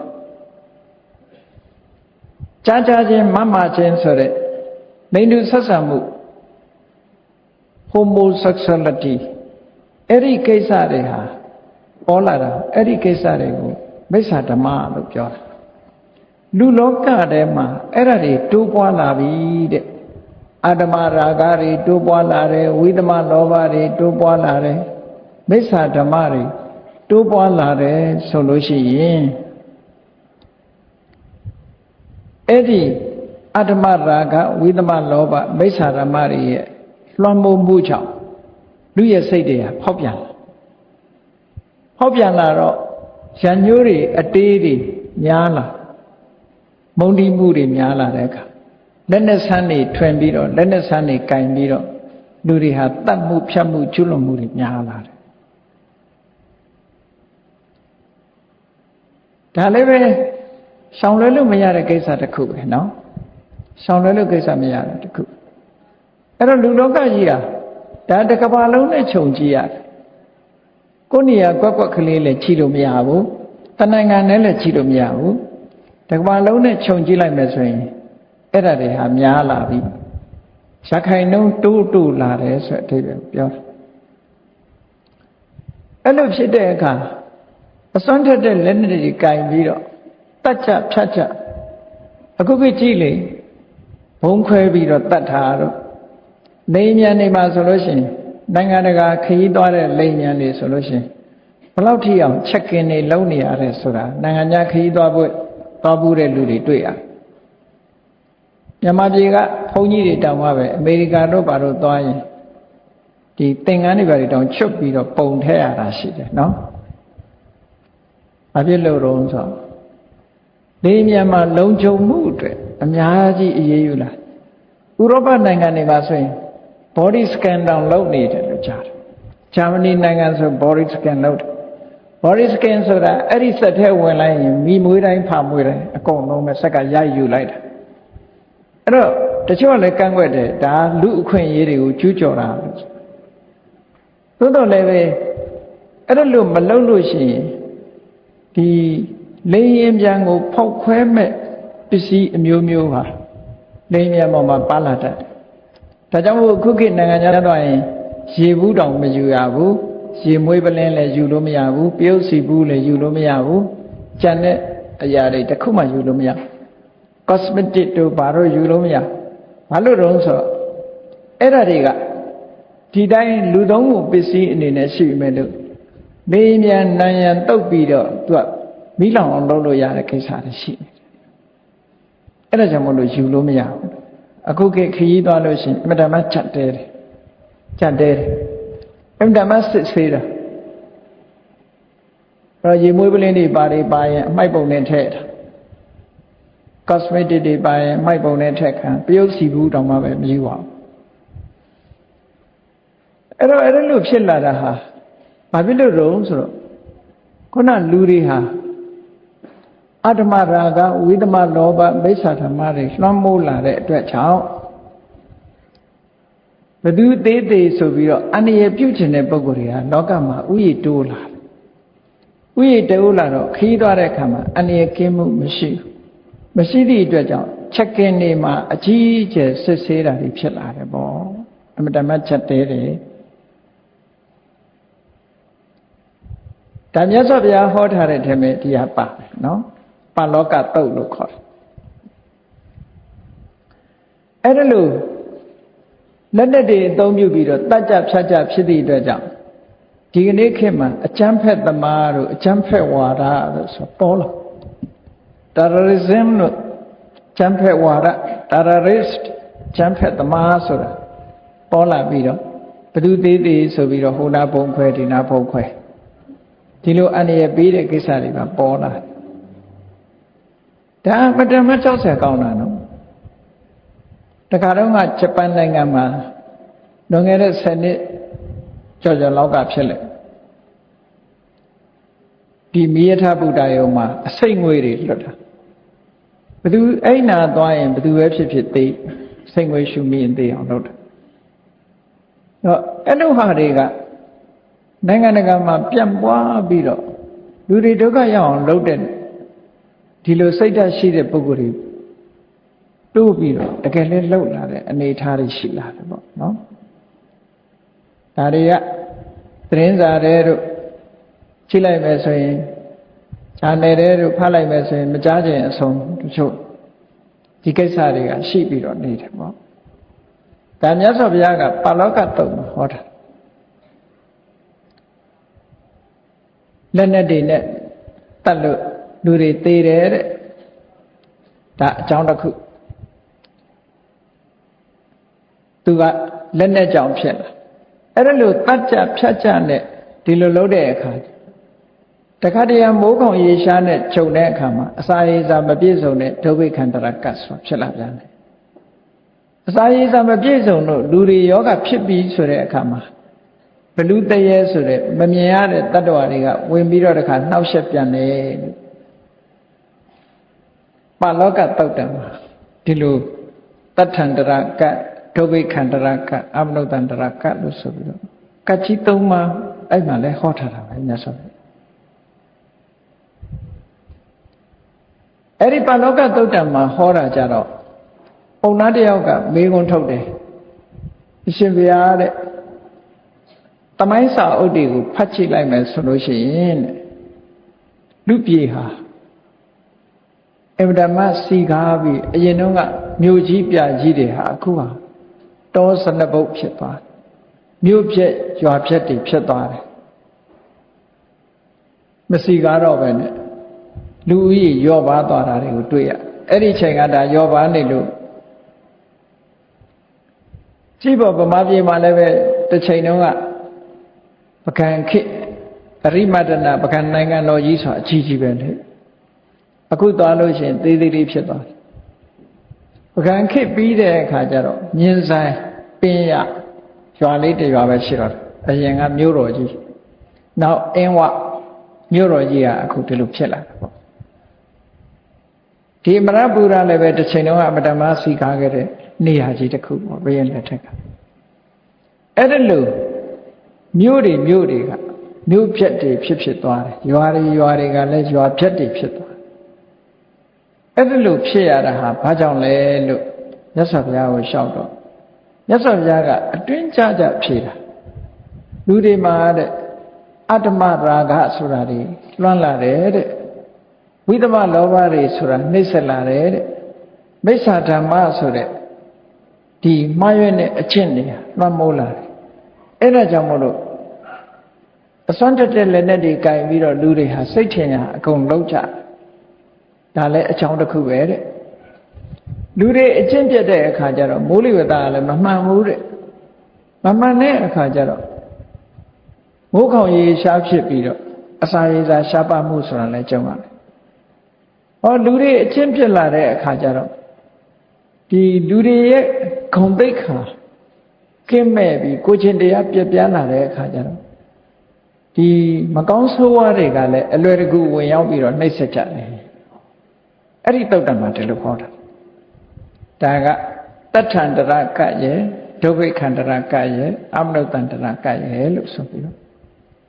ကြားခြင်းမခြင်းဆိုတဲ့လိင်တူဆက်ဆံမှု homosexuality အဲ့ဒီကိစ္စတွေဟာပေါ်လာတာအဲ့ဒီကိစ္စတွေကိုမိစ္ဆာဓမ္မလို့ပြောတာလူလောကထဲမှာအဲ့ဒါတွေတိုးပွားလာပြီတဲ့အတ္တမရာဂတွေတိုးပွားလာတယ်ဝိတမလောဘတွေတိုးပွားလာတယ်မိစ္ဆာဓမ္မတွေတိုးပွားလာတယ်ဆိုလို့ရှိရင်အဲ့ဒီအတ္တမရာဂဝိတမလောဘမိစ္ဆာဓမ္မတွေရဲ့လွှမ်းမိုးမှုကြောင့်လူရဲ့စိတ်တွေကဖောက်ပြန်လာတော့ရံညိုးတွေအတေးတွေများလာမုန်းတီးမှုတွေများလာတဲ့အခါလက်နဲ့ဆန်းတွေထွင်ပြီးတော့လက်နဲ့ဆန်းတွေကင်ပြီးတော့လူတွေဟာတတ်မှုဖြတ်မှုကျွလွန်မှုတွေများလာတယ်ဒါလည်းပဲရှောင်လွဲလို့မရတဲ့ကိစ္စတစ်ခုပဲเนาะရှောင်လွဲလို့ကိစ္စမရတဲ့တစ်ခုအဲ့တော့လူလောကကြီးဟာဒါတစ်ကမ္ဘာလုံးနဲ့ခြုံကြည့်ရတယ်ကိုယ်နေရာကွက်ကွက်ကလေးလည်းခြိလို့မရဘူးတနိုင်ငံနဲ့လည်းခြိလို့မရဘူးတစ်ကမ္ဘာလုံးနဲ့ခြုံကြည့်လိုက်မယ်ဆိုရင်အဲ့ဒါတွေဟာများလာပြီရခိုင်နှုန်းတိုးလာတယ်ဆိုတဲ့အဓိပ္ပာယ်ပြောတယ်အဲ့လိုဖြစ်တဲ့အခါအစွမ်းထက်တဲ့လက်နက်တွေကင်ပြီးတော့တတ်ချဖြတ်ချအခုခေတ်ကြည့်လေဘုံခွဲပြီးတော့တတ်တာတော့လိမ်ညာနေမှာဆိုလို့ရှိရင်နိုင်ငံတကာခရီးသွားတဲ့လိမ်ညာနေဆိုလို့ရှိရင်ဘယ်လောက်ထိအောင်ချက်ကင်တွေလုံးနေရတယ်ဆိုတာနိုင်ငံခြားခရီးသွားဘူးတဲ့လူတွေတွေ့ရမြန်မာပြည်ကဘုန်းကြီးတွေတောင်မှပဲအမေရိကန်တို့ဘာလို့သွားရင်ဒီသင်္ကန်းတွေဘာတွေတောင်ချွတ်ပြီးတော့ပုံထည့်ရတာရှိတယ်နော်အပြစ်လို့တော့ဆိုလိမ်ညာမှာလုံခြုံမှုအတွက် အများကြီးအေးအေးလာဥရောပနိုင်ငံတွေမှာဆိုရင် body scan တောင်လုပ်နေတယ်လို့ကြားတယ်ဂျာမနီနိုင်ငံဆို body scan လုပ်တယ် body scan ဆိုတာအဲ့ဒီစက်ထဲဝင်လိုက်ရင်မိမွေးတိုင်းဖာမွေးတိုင်းအကုန်လုံးပဲစက်ကရိုက်ယူလိုက်တာအဲ့တော့တချို့ကလည်းကန့်ကွက်တယ်ဒါလူအခွင့်အရေးတွေကိုကျူးကျော်တာလို့သို့တော်လည်းပဲအဲ့ဒါလို့မလုပ်လို့ရှိရင်ဒီလိင်ရင်ပြန်ကိုဖောက်ခွဲမဲ့ပစ္စည်းအမျိုးမျိုးပါလိင်ပြန်ပေါ်မှာပါလာတတ်တယ်ဒါကြောင့်မို့ခုခေတ်နိုင်ငံခြားသွားရင်ရေဘူးတောင်မယူရဘူးရေမွေးပလင်းလည်းယူလို့မရဘူးပြုတ်စီဘူးလည်းယူလို့မရဘူးကြံတဲ့အရာတွေတစ်ခုမှယူလို့မရ cosmetic တို့ဘာလို့ယူလို့မရဘာလို့တုံးဆိုတော့အဲ့ဒါတွေကဒီတိုင်းလူသုံးခုပစ္စည်းအနေနဲ့ရှိမယ်လို့လိင်ပြန်နံရံတုတ်ပြီးတော့သူကမိလောင်အောင်လုပ်လို့ရတဲ့ကိစ္စတွေရှိတယ်အဲ့ဒါကြောင့်မလို့ယူလို့မရဘူးအခုခေတ်ခရီးသွားလို့ရှိရင်အမှန်တမ်းချက်တဲတယ်ချက်တဲတယ်အမှန်တမ်းစစ်ဆေးတာအဲ့ရေမွေးပလင်းတွေပါရင်အမိုက်ပုံနဲ့ထည့်တာ cosmetic တွေပါရင်အမိုက်ပုံနဲ့ထည့်ခံပြုတ်စီဘူးတောင်မှပဲမယူပါဘူးအဲ့တော့အဲ့လိုဖြစ်လာတာဟာဘာဖြစ်လို့တုံးဆိုတော့ခုနလူတွေဟာအတ္တမရာဂဝိသမလောဘမိစ္ဆာဓမ္မတွေလွှမ်းမိုးလာတဲ့အတွက်ကြောင့်ဘသူသေးသေးဆိုပြီးတော့အန္တရာယ်ပြုတ်ချင်တဲ့ပုဂ္ဂိုလ်တွေဟာလောကမှာဥယျာဉ်တိုးလာတယ်ဥယျာဉ်တိုးလာတော့ခီးသွားတဲ့အခါမှာအန္တရာယ်ကင်းမှုမရှိသည့်အတွက်ကြောင့်ချက်ကင်တွေမှာအကြီးအကျယ်စစ်ဆေးတာတွေဖြစ်လာတယ်ပေါ့အမှန်တမ်းချက်တဲတယ်ဒါမြတ်စွာဘုရားဟောထားတဲ့ထဲမှာဒီဟာပါတယ်နော်ပါလောကတုတ်လို့ခေါ်တယ်အဲ့ဒါလို့လက်နဲ့တွေအသုံးပြုပြီးတော့တတ်ကြဖြတ်ကြဖြစ်သည့်အတွက်ကြောင့်ဒီကနေ့ခေတ်မှာအကျမ်းဖက်သမားတို့အကျမ်းဖက်ဝါဒတို့ဆိုပေါ်လာ terrorism တို့ကျမ်းဖက်ဝါဒ terrorist ကျမ်းဖက်သမားဆိုတာပေါ်လာပြီးတော့ဘသူသေးသေးဆိုပြီးတော့ဟိုနာဘုံခွဲဒီနာဘုံခွဲဒီလိုအန္တရာယ်ပေးတဲ့ကိစ္စတွေမှာပေါ်လာဒါပထမ60ကောင်းတာနော်တခါတော့ကဂျပန်နိုင်ငံမှာလွန်ခဲ့တဲ့10နှစ်ကျော်လောက်ကဖြစ်လေဒီမိယထဗုဒ္ဓယုံမှာအစိတ်ငွေတွေလွတ်တာဘသူအဲ့နာသွားရင်ဘသူပဲဖြစ်ဖြစ်သိစိတ်ငွေရှုမိရင်သိအောင်လုပ်တာတော့အဲ့လိုဟာတွေကနိုင်ငံတကာမှာပြန့်ပွားပြီးတော့လူတွေဒုက္ခရောက်အောင်လုပ်တဲ့ဒီလိုစိတ်ဓာတ်ရှိတဲ့ပုဂ္ဂိုလ်တွေတိုးပြီးတော့တကယ်လည်းလှုပ်လာတဲ့အနေအထားတွေရှိလာတယ်ပေါ့နော်ဒါတွေကသတင်းစာတွေတို့ကြည့်လိုက်မယ်ဆိုရင် channel တွေတို့ဖတ်လိုက်မယ်ဆိုရင်မကြားချင်အဆုံးတချို့ဒီကိစ္စတွေကရှိပြီးတော့နေတယ်ပေါ့ဒါမြတ်စွာဘုရားကပါဠောကတုတ်မှာဟောတာလက်နဲ့တွေနဲ့တတ်လို့လူတွေသေတယ်တဲ့ဒါအကြောင်းတစ်ခုသူကလက်နဲ့ကြောင့်ဖြစ်လာအဲ့ဒါလို့တတ်ကြဖြတ်ကြနဲ့ဒီလိုလုပ်တဲ့အခါတခါတည်းမိုးကောင်ရေရှားနဲ့ခြုံတဲ့အခါမှာအစာရေစာမပြည့်စုံတဲ့ဒုဗ္ဗေခန္တရကတ်ဆိုဖြစ်လာပြန်တယ်အစာရေစာမပြည့်စုံလို့လူတွေယောဂဖြစ်ပြီးဆိုတဲ့အခါမှာဘလူတရေဆိုတဲ့မမြင်ရတဲ့တတ္တဝါတွေကဝင်ပြီးတော့တခါနှောက်ယှက်ပြန်တယ်လို့ပါဠောကတုတ်တံမှာဒီလိုတထန္တရကတ်ဒုဗ္ဗေခန္တရကတ်အမနုဿန္တရကတ်လို့ဆိုပြီးတော့ကတ်ကြီး၃ပါးအဲ့မှာလဲဟောထားတာပဲမြတ်စွာဘုရားအဲ့ဒီပါဠောကတုတ်တံမှာဟောတာကြတော့ပုံနာတယောက်ကမေးခွန်းထုတ်တယ်အရှင်ဘုရားတဲ့သမိုင်းစာအုပ်တွေကိုဖတ်ကြည့်လိုက်မယ်ဆိုလို့ရှိရင်လူပြေဟာအဗဓမ္မစီကားပြီးအရင်တော့ကမြို့ကြီးပြကြီးတွေဟာအခုဟာတောစနဘုတ်ဖြစ်သွားမြို့ပြက်ရွာပြက်တွေဖြစ်သွားတယ်မစီကားတော့ပဲနဲ့လူဦးရေရော့ပါသွားတာတွေကိုတွေ့ရအဲ့ဒီချိန်ကဒါရော့ပါနေလို့ကြည့်ပေါ်ဗမာပြည်မှာလည်းပဲတစ်ချိန်တုန်းကပကံခေတ်အရိမတနာပကံနိုင်ငံတော်ကြီးဆိုအကြီးကြီးပဲလေအခုသွားလို့ရှိရင်သေးသေးလေးဖြစ်သွားတယ် ပကံခေတ်ပြီးတဲ့အခါကျတော့မြင်းဆိုင်ပင်ရရွာလေးတစ်ရွာပဲရှိတော့အရင်ကမြို့တော်ကြီးနောက်အင်းဝမြို့တော်ကြီးကအခုဒီလိုဖြစ်လာတာပေါ့ဒီမရပူရလည်းပဲတစ်ချိန်လုံးကအမတမစီကားခဲ့တဲ့နေရာကြီးတစ်ခုပေါ့ဘုရင်လက်ထက်ကအဲ့ဒါလို့မြို့တွေကမြို့ဖြတ်တွေဖြစ်သွားတယ်ရွာတွေကလည်းရွာဖြတ်တွေဖြစ်သွားအဲ့ဒါလို့ဖြစ်ရတာဟာဘာကြောင့်လဲလို့မြတ်စွာဘုရားကိုလျှောက်တော့မြတ်စွာဘုရားကအတွင်းကြဖြေတာလူတွေမှာတဲ့အတ္တမရာဂဆိုတာတွေလွှမ်းလာတယ်တဲ့ဝိသမလောဘတွေဆိုတာနှိမ့်ဆက်လာတယ်တဲ့မိစ္ဆာဓမ္မဆိုတဲ့ဒီမှားရွံ့တဲ့အကျင့်တွေလွှမ်းမိုးလာတယ်အဲ့ဒါကြောင့်မို့လို့အစွမ်းတက်တဲ့လက်နဲ့တွေကင်ပြီးတော့လူတွေဟာစိတ်ထင်ရအကုန်လုံးကြဒါလည်းအကြောင်းတစ်ခုပဲတဲ့လူတွေအကျင့်ပြတ်တဲ့အခါကျတော့မိုးလေဝသကလည်းမမှန်ဘူးတဲ့မမှန်တဲ့အခါကျတော့မိုးခေါင်ရေရှားဖြစ်ပြီးတော့အစာရေစာရှားပါမှုဆိုတာလည်းကြုံရတယ်ဟောလူတွေအကျင့်ပြတ်လာတဲ့အခါကျတော့ဒီလူတွေရဲ့ဂုဏ်သိက္ခာကင်းမဲ့ပြီးကိုချင်းတရားပြပြလာတဲ့အခါကျတော့ဒီမကောင်းဆိုးဝါးတွေကလည်းအလွယ်တကူဝင်ရောက်ပြီးတော့နှိပ်စက်ကြတယ်အဲ့ဒီတုတ်တံမှာဒီလိုဟောတာဒါကတဋ္ဌန္တရကရဲ့ဒုဗိခန္တရကရဲ့အမနုဿန္တရကရဲ့လို့ဆိုပြီးတော့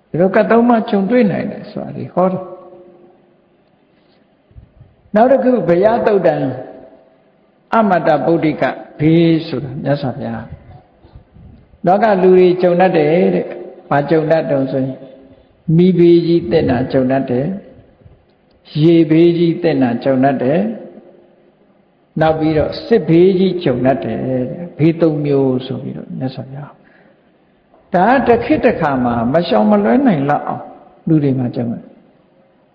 ဒီလိုကသုံးမှခြုံတွေ့နိုင်တယ်ဆိုတာဒီဟောတယ်နောက်တစ်ခုဘုရားတုတ်တံအမတ္တဗုဒ္ဓိကဘေးဆိုတာမြတ်စွာဘုရားလောကလူတွေကြုံတတ်တယ်တဲ့ဘာကြုံတတ်တုံဆိုရင်မိဘေးကြီးတက်တာကြုံတတ်တယ်ရေဘေးကြီးတက်တာကြုံတတ်တယ်နောက်ပြီးတော့စစ်ဘေးကြီးကြုံတတ်တယ်ဘေးသုံးမျိုးဆိုပြီးတော့မြတ်စွာဘုရားဒါတစ်ခေတ်တစ်ခါမှာမရှောင်မလွဲနိုင်လောက်အောင်လူတွေမှာကြုံတယ်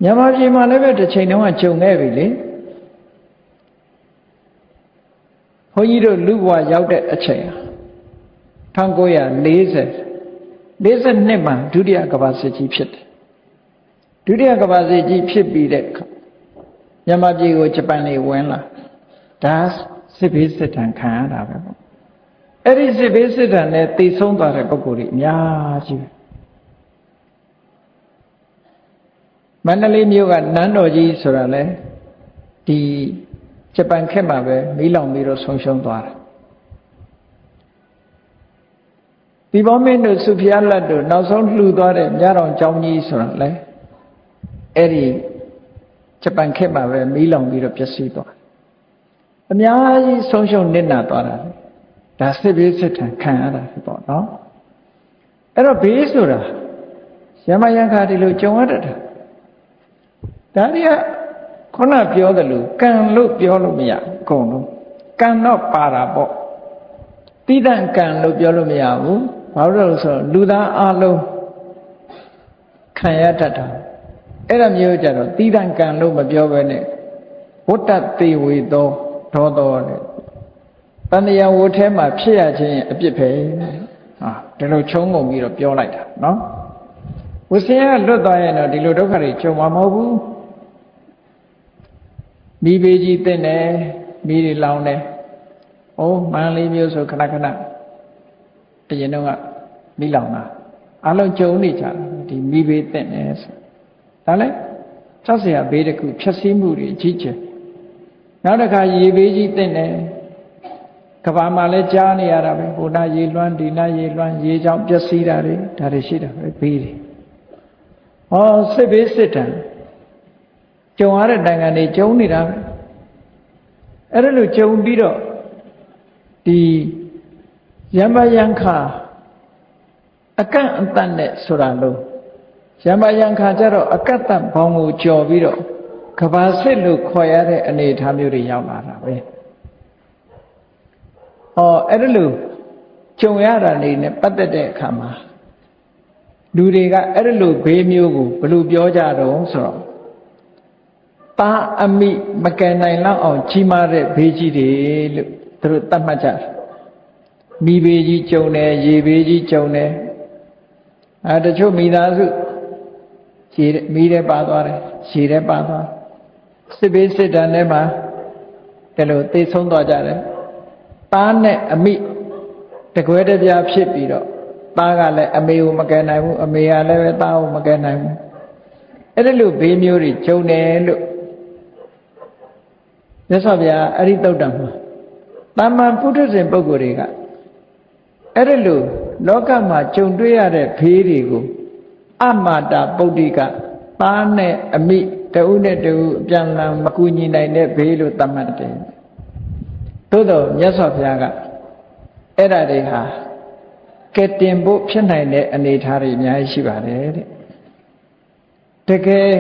မြန်မာပြည်မှာလည်းပဲတစ်ချိန်တုန်းကကြုံခဲ့ပြီလေဘုန်းကြီးတို့လူဘဝရောက်တဲ့အချိန်1942မှာဒုတိယကမ္ဘာစစ်ကြီးဖြစ်တယ်ဒုတိယကမ္ဘာစစ်ကြီးဖြစ်ပြီးတဲ့အခါမြန်မာပြည်ကိုဂျပန်တွေဝင်လာဒါစစ်ဘေးစစ်တမ်းခံရတာပဲပေါ့အဲ့ဒီစစ်ဘေးစစ်တမ်းနဲ့တည်ဆုံးသွားတဲ့ပုဂ္ဂိုလ်တွေအများကြီးပဲမန္တလေးမြို့ကနန်းတော်ကြီးဆိုတာလဲဒီဂျပန်ခေတ်မှာပဲမီးလောင်ပြီးတော့ဆုံးရှုံးသွားတယ်ဒီဘောမင်းတို့စုဖျားလက်တို့နောက်ဆုံးလှူသွားတဲ့မြတော်ကျောင်းကြီးဆိုတာလဲအဲ့ဒီဂျပန်ခေတ်မှာပဲမီးလောင်ပြီးတော့ပျက်စီးသွားအများကြီးဆုံးရှုံးနစ်နာသွားတာဒါစစ်ဘေးစစ်ထံခံရတာပေါ့နော်အဲ့တော့ဘေးဆိုတာရမယံခါဒီလိုကြုံရတတ်တာဒါတွေကခုနပြောသလိုကံလို့ပြောလို့မရအကုန်လုံးကံတော့ပါတာပေါ့တိတံကံလို့ပြောလို့မရဘူးဘာလို့လဲဆိုတော့လူသားအလုံးခံရတတ်တာအဲ့ဒါမျိုးကြတော့တိတံကံလို့မပြောဘဲနဲ့ဝတ္တသေဝေသောဒေါသောတဲ့တဏှာဝတ်ထဲမှာဖြစ်ရခြင်းအပြစ်ပဲဟာဒီလိုချုံငုံပြီးတော့ပြောလိုက်တာနော်ဝဆင်းကလွတ်သွားရင်တော့ဒီလိုဒုက္ခတွေကြုံမှာမဟုတ်ဘူးမိဘေးကြီးတဲ့နဲ့မိတွေလောင်းတယ်။အိုးမန္တလေးမျိုးဆိုခဏခဏအရင်တော့ကမိလောင်တာအလုံးကြုံနေကြတာဒီမိဘေးတဲ့နဲ့ဆိုဒါလည်းကြောက်စရာဘေးတစ်ခုဖြတ်စည်းမှုတွေကြီးကျယ်နောက်တစ်ခါရေဘေးကြီးတဲ့နဲ့ကဘာမှာလည်းကြားနေရတာပဲဟိုနာရေလွှမ်းဒီနာရေလွှမ်းရေကြောင့်ပျက်စီးတာတွေဒါတွေရှိတာပဲဘေးတွေဟောစစ်ဘေးစစ်တံကြုံရတဲ့နိုင်ငံတွေကြုံနေတာပဲအဲ့ဒါလို့ကြုံပြီးတော့ဒီယမယံခါအကန့်အသတ်နဲ့ဆိုတာလို့ယမယံခါကျတော့အကန့်အသတ်ဘောင်ကိုကျော်ပြီးတော့ကဘာစစ်လို့ခေါ်ရတဲ့အနေအထားမျိုးတွေရောက်လာတာပဲဟောအဲ့ဒါလို့ကြုံရတာနေနဲ့ပတ်သက်တဲ့အခါမှာလူတွေကအဲ့ဒါလို့ဘေးမျိုးကိုဘယ်လိုပြောကြတော့ဆိုတော့ပါအမိမကယ်နိုင်လောက်အောင်ကြီးမားတဲ့ဘေးကြီးတွေလို့သူတို့သတ်မှတ်ကြတယ်မိဘေးကြီးကြုံတယ်ရေဘေးကြီးကြုံတယ်တချို့မိသားစုရေမိတဲ့ပါသွားတယ်ရေတဲ့ပါသွားစစ်ဘေးစစ်တမ်းထဲမှာတ ဒီလိုသိဆုံးသွားကြတယ်သားနဲ့အမိတကွဲတပြားဖြစ်ပြီးတော့သားကလည်းအမေကိုမကယ်နိုင်ဘူးအမေကလည်းပဲသားကိုမကယ်နိုင်ဘူးအဲ့ဒီလိုဘေးမျိုးတွေကျုံတယ်လို့မြတ်စွာဘုရားအဲ့ဒီသုတ်တံမှာတာမန်ပုထုဇဉ်ပုဂ္ဂိုလ်တွေကအဲ့ဒီလိုလောကမှာကြုံတွေ့ရတဲ့ဘေးတွေကိုအမာတာပုဒ္ဓိကသားနဲ့အမိတဦးနဲ့တဦးအပြန်လန်မကူညီနိုင်တဲ့ဘေးလို့သတ်မှတ်တယ်သို့တော့မြတ်စွာဘုရားကအဲ့ဒါတွေဟာကဲတင်ဖို့ဖြစ်နိုင်တဲ့အနေအထားတွေအများကြီးရှိပါတယ်တဲ့တကယ်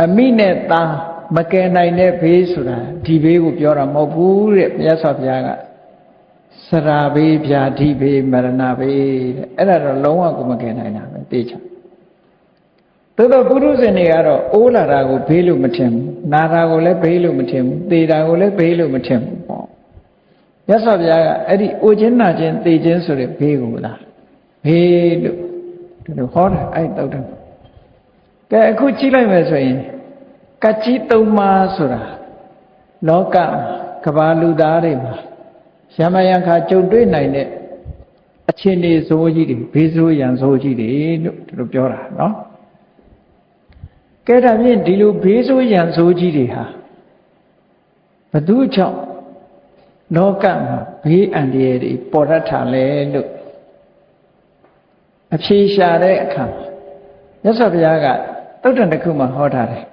အမိနဲ့သားမကယ်နိုင်တဲ့ဘေးဆိုတာဒီဘေးကိုပြောတာမဟုတ်ဘူးတဲ့မြတ်စွာဘုရားကစရာဘေးဗျာတိဘေးမရဏဘေးတဲ့အဲ့ဒါတော့လုံးဝကိုမကယ်နိုင်တာပဲသိချင်သို့တော့ပုရုဇဉ်တွေကတော့အိုးလာတာကိုဘေးလို့မထင်ဘူးနာတာကိုလည်းဘေးလို့မထင်ဘူးသေတာကိုလည်းဘေးလို့မထင်ဘူးပေါ့မြတ်စွာဘုရားကအဲ့ဒီအိုခြင်းနာခြင်းသေခြင်းဆိုတဲ့ဘေးကိုလားဘေးလို့ဒီလိုဟောတာအဲ့တုတ်တယ်ကဲအခုကြည့်လိုက်မယ်ဆိုရင်ကကြီးသုံးပါးဆိုတာလောကကဘာလူသားတွေမှာရမယံခါကြုံတွေ့နိုင်တဲ့အခြေအနေဆိုးကြီးတွေဘေးဆိုးရန်ဆိုးကြီးတွေလို့ဒီလိုပြောတာနော်ကဲဒါဖြင့်ဒီလိုဘေးဆိုးရန်ဆိုးကြီးတွေဟာဘသူကြောင့်လောကမှာဘေးအန္တရာယ်တွေပေါ်တတ်တာလဲလို့အဖြေရှာတဲ့အခါမြတ်စွာဘုရားကသုတ်တံတစ်ခုမှာဟောထားတယ်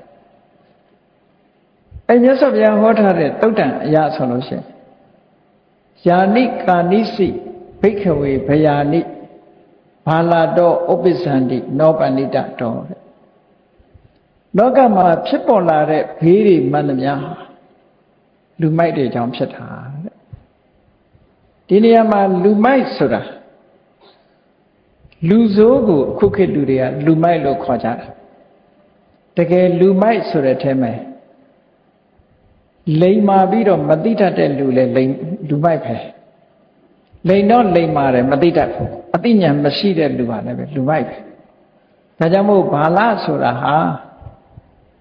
အဲမြတ်စွာဘုရားဟောထားတဲ့သုတ်တံအရာဆိုလို့ရှိရင်ယာနိကာနိစိဘိက္ခဝေဘယာနိဘာလာတောဥပ္ပစ္စန္တိနောပဏိတတောတဲ့လောကမှာဖြစ်ပေါ်လာတဲ့ဘေးတွေမှန်သမျှလူမိုက်တွေကြောင့်ဖြစ်တာတဲ့ဒီနေရာမှာလူမိုက်ဆိုတာလူဆိုးကိုအခုခေတ်လူတွေကလူမိုက်လို့ခေါ်ကြတာတကယ်လူမိုက်ဆိုတဲ့အဲမှာလိမ်မာပြီးတော့မသိတတ်တဲ့လူလဲလူမိုက်ပဲလိမ်တော့လိမ်မာတယ်မသိတတ်ဘူးအသိဉာဏ်မရှိတဲ့လူပါလည်းပဲလူမိုက်ပဲဒါကြောင့်မို့ဘာလဆိုတာဟာ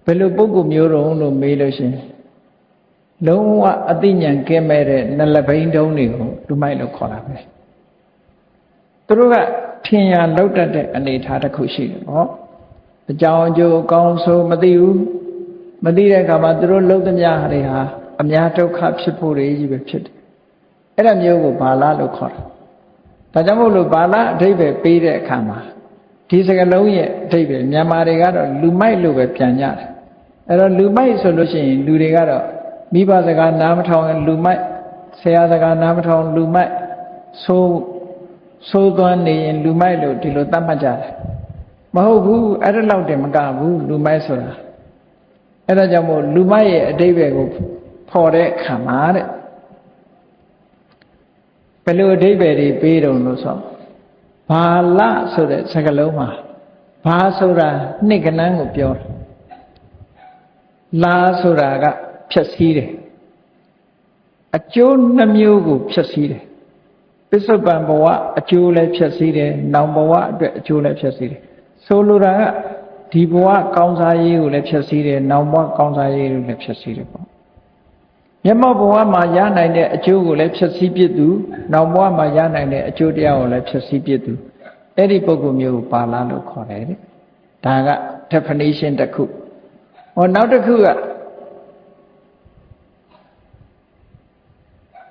ဘယ်လိုပုဂ္ဂိုလ်မျိုးတုံးလို့မေးလို့ရှိရင်လုံးဝအသိဉာဏ်ကင်းမဲ့တဲ့နှလဘိန်းတုံးတွေကိုလူမိုက်လို့ခေါ်တာပဲသူတို့ကထင်ရလောက်တတ်တဲ့အနေအထားတစ်ခုရှိတယ်ပေါ့အကြောင်းအကျိုးအကောင်းဆုံးမသိဘူးမသိတဲ့အခါမှာသူတို့လှုပ်သမျှတွေဟာအများဒုက္ခဖြစ်ဖို့တွေကြီးပဲဖြစ်တယ်အဲ့ဒါမျိုးကိုဘာလလို့ခေါ်တာဒါကြောင့်မို့လို့ဘာလအဓိပ္ပာယ်ပေးတဲ့အခါမှာဒီစကားလုံးရဲ့အဓိပ္ပာယ်မြန်မာတွေကတော့လူမိုက်လို့ပဲပြန်ကြတယ်အဲ့တော့လူမိုက်ဆိုလို့ရှိရင်လူတွေကတော့မိဘစကားနားမထောင်ရင်လူမိုက်ဆရာစကားနားမထောင်လူမိုက်ဆိုးသွမ်းနေရင်လူမိုက်လို့ဒီလိုသတ်မှတ်ကြတယ်မဟုတ်ဘူးအဲ့ဒါလောက်တင်မကဘူးလူမိုက်ဆိုတာအဲ့ဒါကြောင့်မို့လူမိုက်ရဲ့အဓိပ္ပာယ်ကိုဖော်တဲ့အခါမှာတဲ့ဘယ်လိုအဓိပ္ပာယ်တွေပေးတုံလို့ဆိုဘာလဆိုတဲ့စကားလုံးမှာဘာဆိုတာနှစ်ကဏ္ဍကိုပြောတာလာဆိုတာကဖြည့်ဆည်းတယ်အကျိုးနှမျိုးကိုဖြည့်ဆည်းတယ်ပစ္စုပန်ဘဝအကျိုးလည်းဖြည့်ဆည်းတယ်နောင်ဘဝအတွက်အကျိုးလည်းဖြည့်ဆည်းတယ်ဆိုလိုတာကဒီဘဝကောင်းစားရေးကိုလည်းဖြည့်ဆည်းတယ်နောင်ဘဝကောင်းစားရေးကိုလည်းဖြည့်ဆည်းတယ်ပေါ့မျက်မှောက်ဘဝမှာရနိုင်တဲ့အကျိုးကိုလည်းဖြည့်ဆည်းပြစ်သူနောင်ဘဝမှာရနိုင်တဲ့အကျိုးတရားကိုလည်းဖြည့်ဆည်းပြစ်သူအဲ့ဒီပုဂ္ဂိုလ်မျိုးကိုပါဠိလို့ခေါ်တယ်တဲ့ဒါက definition တစ်ခုနောက်တစ်ခုက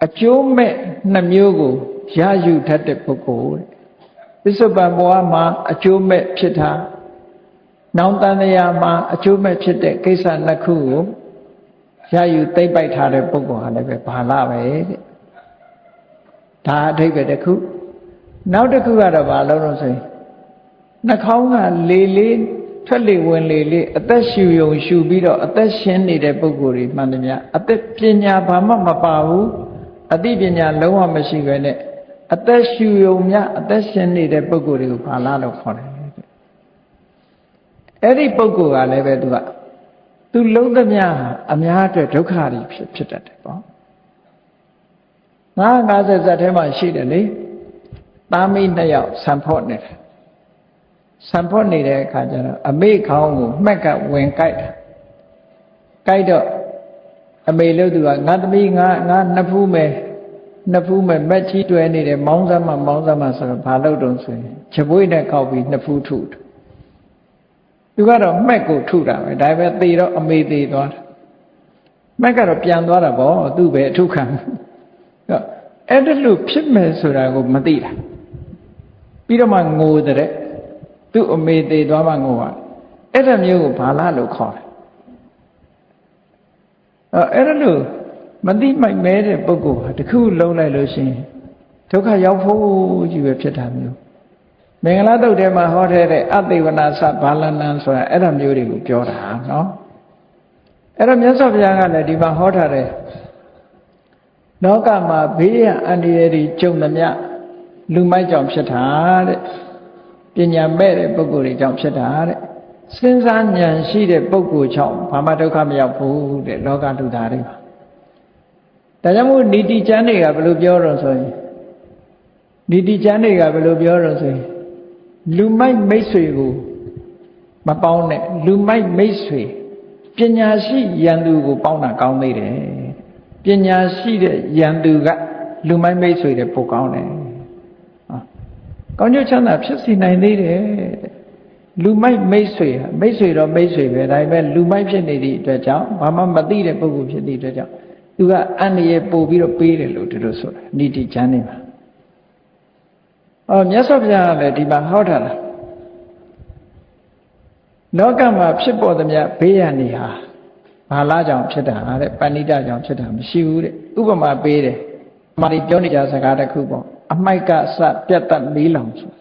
အကျိုးမဲ့နှမျိုးကိုရယူတတ်တဲ့ပုဂ္ဂိုလ်တဲ့ပစ္စုပန်ဘဝမှာအကျိုးမဲ့ဖြစ်တာနောင်တန်တရားမှာအကျိုးမဲ့ဖြစ်တဲ့ကိစ္စနှစ်ခုကိုရယူသိမ့်ပိုက်ထားတဲ့ပုဂ္ဂိုလ်ဟာလည်းပဲဘာလပဲတဲ့ဒါအဓိပ္ပာယ်တစ်ခုနောက်တစ်ခုကတော့ဘာလို့လဲဆိုရင်နှာခေါင်းကလေလေးထွက်လေဝင်လေလေးအသက်ရှူယုံရှူပြီးတော့အသက်ရှင်နေတဲ့ပုဂ္ဂိုလ်တွေမှန်တယ်များအသက်ပညာဘာမှမပါဘူးအသိပညာလုံးဝမရှိဘဲနဲ့အသက်ရှူယုံများအသက်ရှင်နေတဲ့ပုဂ္ဂိုလ်တွေကိုဘာလားလို့ခေါ်တယ်အဲ့ဒီပုဂ္ဂိုလ်ကလည်းပဲသူလုံးသမျှအများအတွက်ဒုက္ခတွေဖြစ်တတ်တယ်ပေါ့50ဇက်ထဲမှာရှိတယ်လေသားမီး2ယောက်ဆံဖော့နေတယ်ဆံဖော့နေတဲ့အခါကျတော့အမေခေါင်းကိုမှက်ကဝင်ကြိုက်တာကြိုက်တော့ အမေလို့သူကငါသမီးငါနှစ်ဖူးမယ်မက်ချီတွဲနေတယ်မောင်းစမ်းမှဆိုတော့ဘာလို့တုံးဆိုရင်ချပွေးနဲ့ခောက်ပြီးနှစ်ဖူးထုသူကတော့မှက်ကိုထုတာပဲဒါပဲသေတော့အမေသေသွားတယ်မှက်ကတော့ပြန်သွားတာဗောသူ့ပဲအထုခံအဲ့ဒါလို့ဖြစ်မယ်ဆိုတာကိုမသိတာပြီးတော့မှငိုတဲ့သူ့အမေသေးသွားမှငိုပါအဲ့ဒါမျိုးကိုဘာလားလို့ခေါ်တယ်အဲ့ဒါလို့မသိမိုက်မဲတဲ့ပုဂ္ဂိုလ်ဟာတခုလုံးလိုက်လို့ရှိရင်ဒုက္ခရောက်ဖို့ကြီးပဲဖြစ်တာမျိုးမင်္ဂလာတုတ်ထဲမှာဟောတဲ့အသိဝနာသဘာလနံဆိုတာအဲ့ဒါမျိုးတွေကိုပြောတာနော်အဲ့တော့မြတ်စွာဘုရားကလည်းဒီမှာဟောထားတဲ့လောကမှာဘေးရန်အန္တရာယ်တွေကြုံသမျှလူမိုက်ကြောင့်ဖြစ်တာတဲ့ပညာမဲ့တဲ့ပုဂ္ဂိုလ်တွေကြောင့်ဖြစ်တာတဲ့စဉ်းစားဉာဏ်ရှိတဲ့ပုဂ္ဂိုလ်ကြောင့်ဘာမှဒုက္ခမရောက်ဘူးတဲ့လောကလူသားတွေမှာဒါကြောင့်မို့ဏီတိကျမ်းတွေကဘယ်လိုပြောတော့ဆိုရင်ဏီတိကျမ်းတွေကဘယ်လိုပြောတော့ဆိုရင်လူမိုက်မိတ်ဆွေကိုမပေါင်းနဲ့လူမိုက်မိတ်ဆွေပညာရှိယန္တုကိုပေါင်းတာကောင်းသေးတယ်ပညာရှိတဲ့ယန္တုကလူမိုက်မိတ်ဆွေတဲ့ပိုကောင်းတယ်ကောင်းကျိုးချမ်းသာဖြစ်စီနိုင်သေးတယ်လူမိုက်မိတ်ဆွေဟာမိတ်ဆွေတော့မိတ်ဆွေပဲဒါပေမဲ့လူမိုက်ဖြစ်နေသည့်အတွက်ကြောင့်ဘာမှမသိတဲ့ပုဂ္ဂိုလ်ဖြစ်သည့်အတွက်ကြောင့်သူကအန္တရာယ်ပို့ပြီးတော့ပေးတယ်လို့ဒီလိုဆိုတာဏိတိကျမ်းနေမှာမြတ်စွာဘုရားကလည်းဒီမှာဟောထားတာလောကမှာဖြစ်ပေါ်သမျှဘေးရန်တွေဟာဘာလားကြောင့်ဖြစ်တာတဲ့ပဏိတကြောင့်ဖြစ်တာမရှိဘူးတဲ့ဥပမာပေးတယ်မာရီပြောနေကြစကားတစ်ခုပေါ့အမိုက်ကစပြတ်တက်မီးလောင်ဆို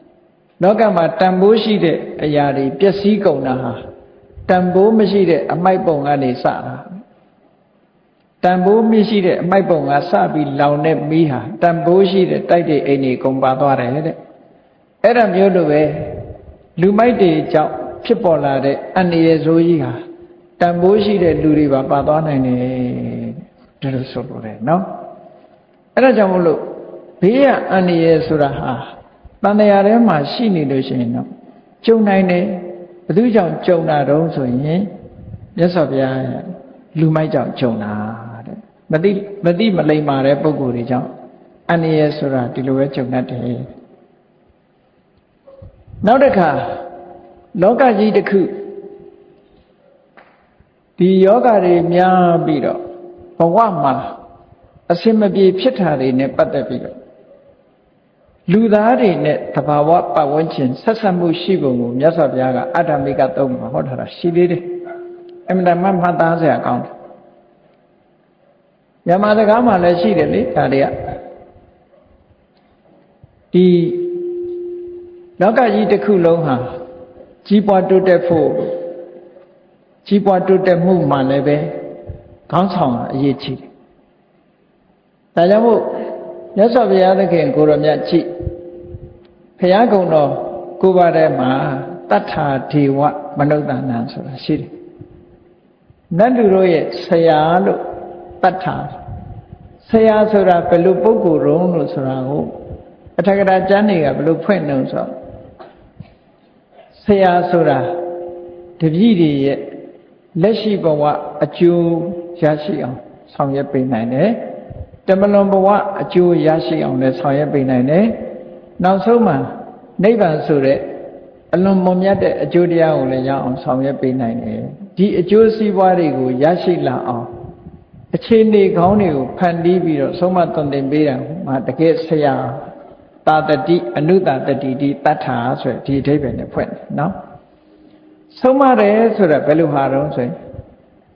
လောကမှာတန်ဖိုးရှိတဲ့အရာတွေပျက်စီးကုန်တာဟာတန်ဖိုးမရှိတဲ့အမိုက်ပုံကနေစတာတန်ဖိုးမရှိတဲ့အမိုက်ပုံကစပြီးလောင်တဲ့မီးဟာတန်ဖိုးရှိတဲ့တိုက်တဲ့အိမ်တွေကုန်ပါသွားတယ်တဲ့အဲ့ဒါမျိုးလိုပဲလူမိုက်တွေကြောင့်ဖြစ်ပေါ်လာတဲ့အန္တရာယ်ဆိုးကြီးဟာတန်ဖိုးရှိတဲ့လူတွေပါသွားနိုင်တယ်ဒါလို့ဆိုလို့ရတယ်နော်အဲ့ဒါကြောင့်မို့လို့ဘေးရန်အန္တရာယ်ဆိုတာဟာတန်တရားထဲမှာရှိနေလို့ရှိရင်တော့ကြုံနိုင်တယ်ဘယ်သူကြောင့်ကြုံတာတုံးဆိုရင်မြတ်စွာဘုရားလူမိုက်ကြောင့်ကြုံတာတဲ့မသိမလိမ္မာတဲ့ပုဂ္ဂိုလ်တွေကြောင့်အန္တရာယ်ဆိုတာဒီလိုပဲကြုံတတ်တယ်နောက်တစ်ခါလောကကြီးတစ်ခုဒီယောဂတွေများပြီးတော့ဘဝမှာအစင်မပြေဖြစ်တာတွေနဲ့ပတ်သက်ပြီးတော့လူသားတွေနဲ့သဘာဝပတ်ဝန်းကျင်ဆက်ဆက်မှုရှိပုံကိုမြတ်စွာဘုရားကအတ္တမိကသုံးမှာဟောထားတာရှိသေးတယ်အမှန်တမ်းမှတ်သားစရာကောင်းတယ်ညမစကားမှလည်းရှိတယ်လေဒါတွေကဒီလောကကြီးတစ်ခုလုံးဟာကြီးပွားတိုးတက်ဖို့ကြီးပွားတိုးတက်မှုမှလည်းပဲခေါင်းဆောင်အရေးကြီးတယ်ဒါကြောင့်မို့မြတ်စွာဘုရားသခင်ကိုရောမြတ်ကြည့်ဘုရားကုံတော်ကိုပါထဲမှာတတ္ထာဒေဝမနုဿာနံဆိုတာရှိတယ်နတ်လူတို့ရဲ့ဆရာလို့တတ္ထာဆရာဆိုတာဘယ်လိုပုဂ္ဂိုလ်ရုံးလို့ဆိုတာကိုအထက်ကရာကျမ်းတွေကဘယ်လိုဖွင့်နှုံဆိုဆရာဆိုတာတပည့်တွေရဲ့လက်ရှိဘဝအကျိုးရရှိအောင်ဆောင်ရွက်ပေးနိုင်တယ်တမလွန်ဘဝအကျိုးရရှိအောင်လည်းဆောင်ရွက်ပေးနိုင်တယ်နောက်ဆုံးမှာနိဗ္ဗာန်ဆိုတဲ့အလွန်မွန်မြတ်တဲ့အကျိုးတရားကိုလည်းရအောင်ဆောင်ရွက်ပေးနိုင်တယ်ဒီအကျိုးစီးပွားတွေကိုရရှိလာအောင်အခြေအနေကောင်းတွေကိုဖန်တီးပြီးတော့ဆုံးမသွန်သင်ပေးတာမှာတကယ်ဆရာတာတတိအနုတာတတိဒီတတ္ထာဆိုဒီအဓိပ္ပာယ်နဲ့ဖွင့်တယ်နော်ဆုံးမတယ်ဆိုတာဘယ်လိုဟာတော့ဆိုရင်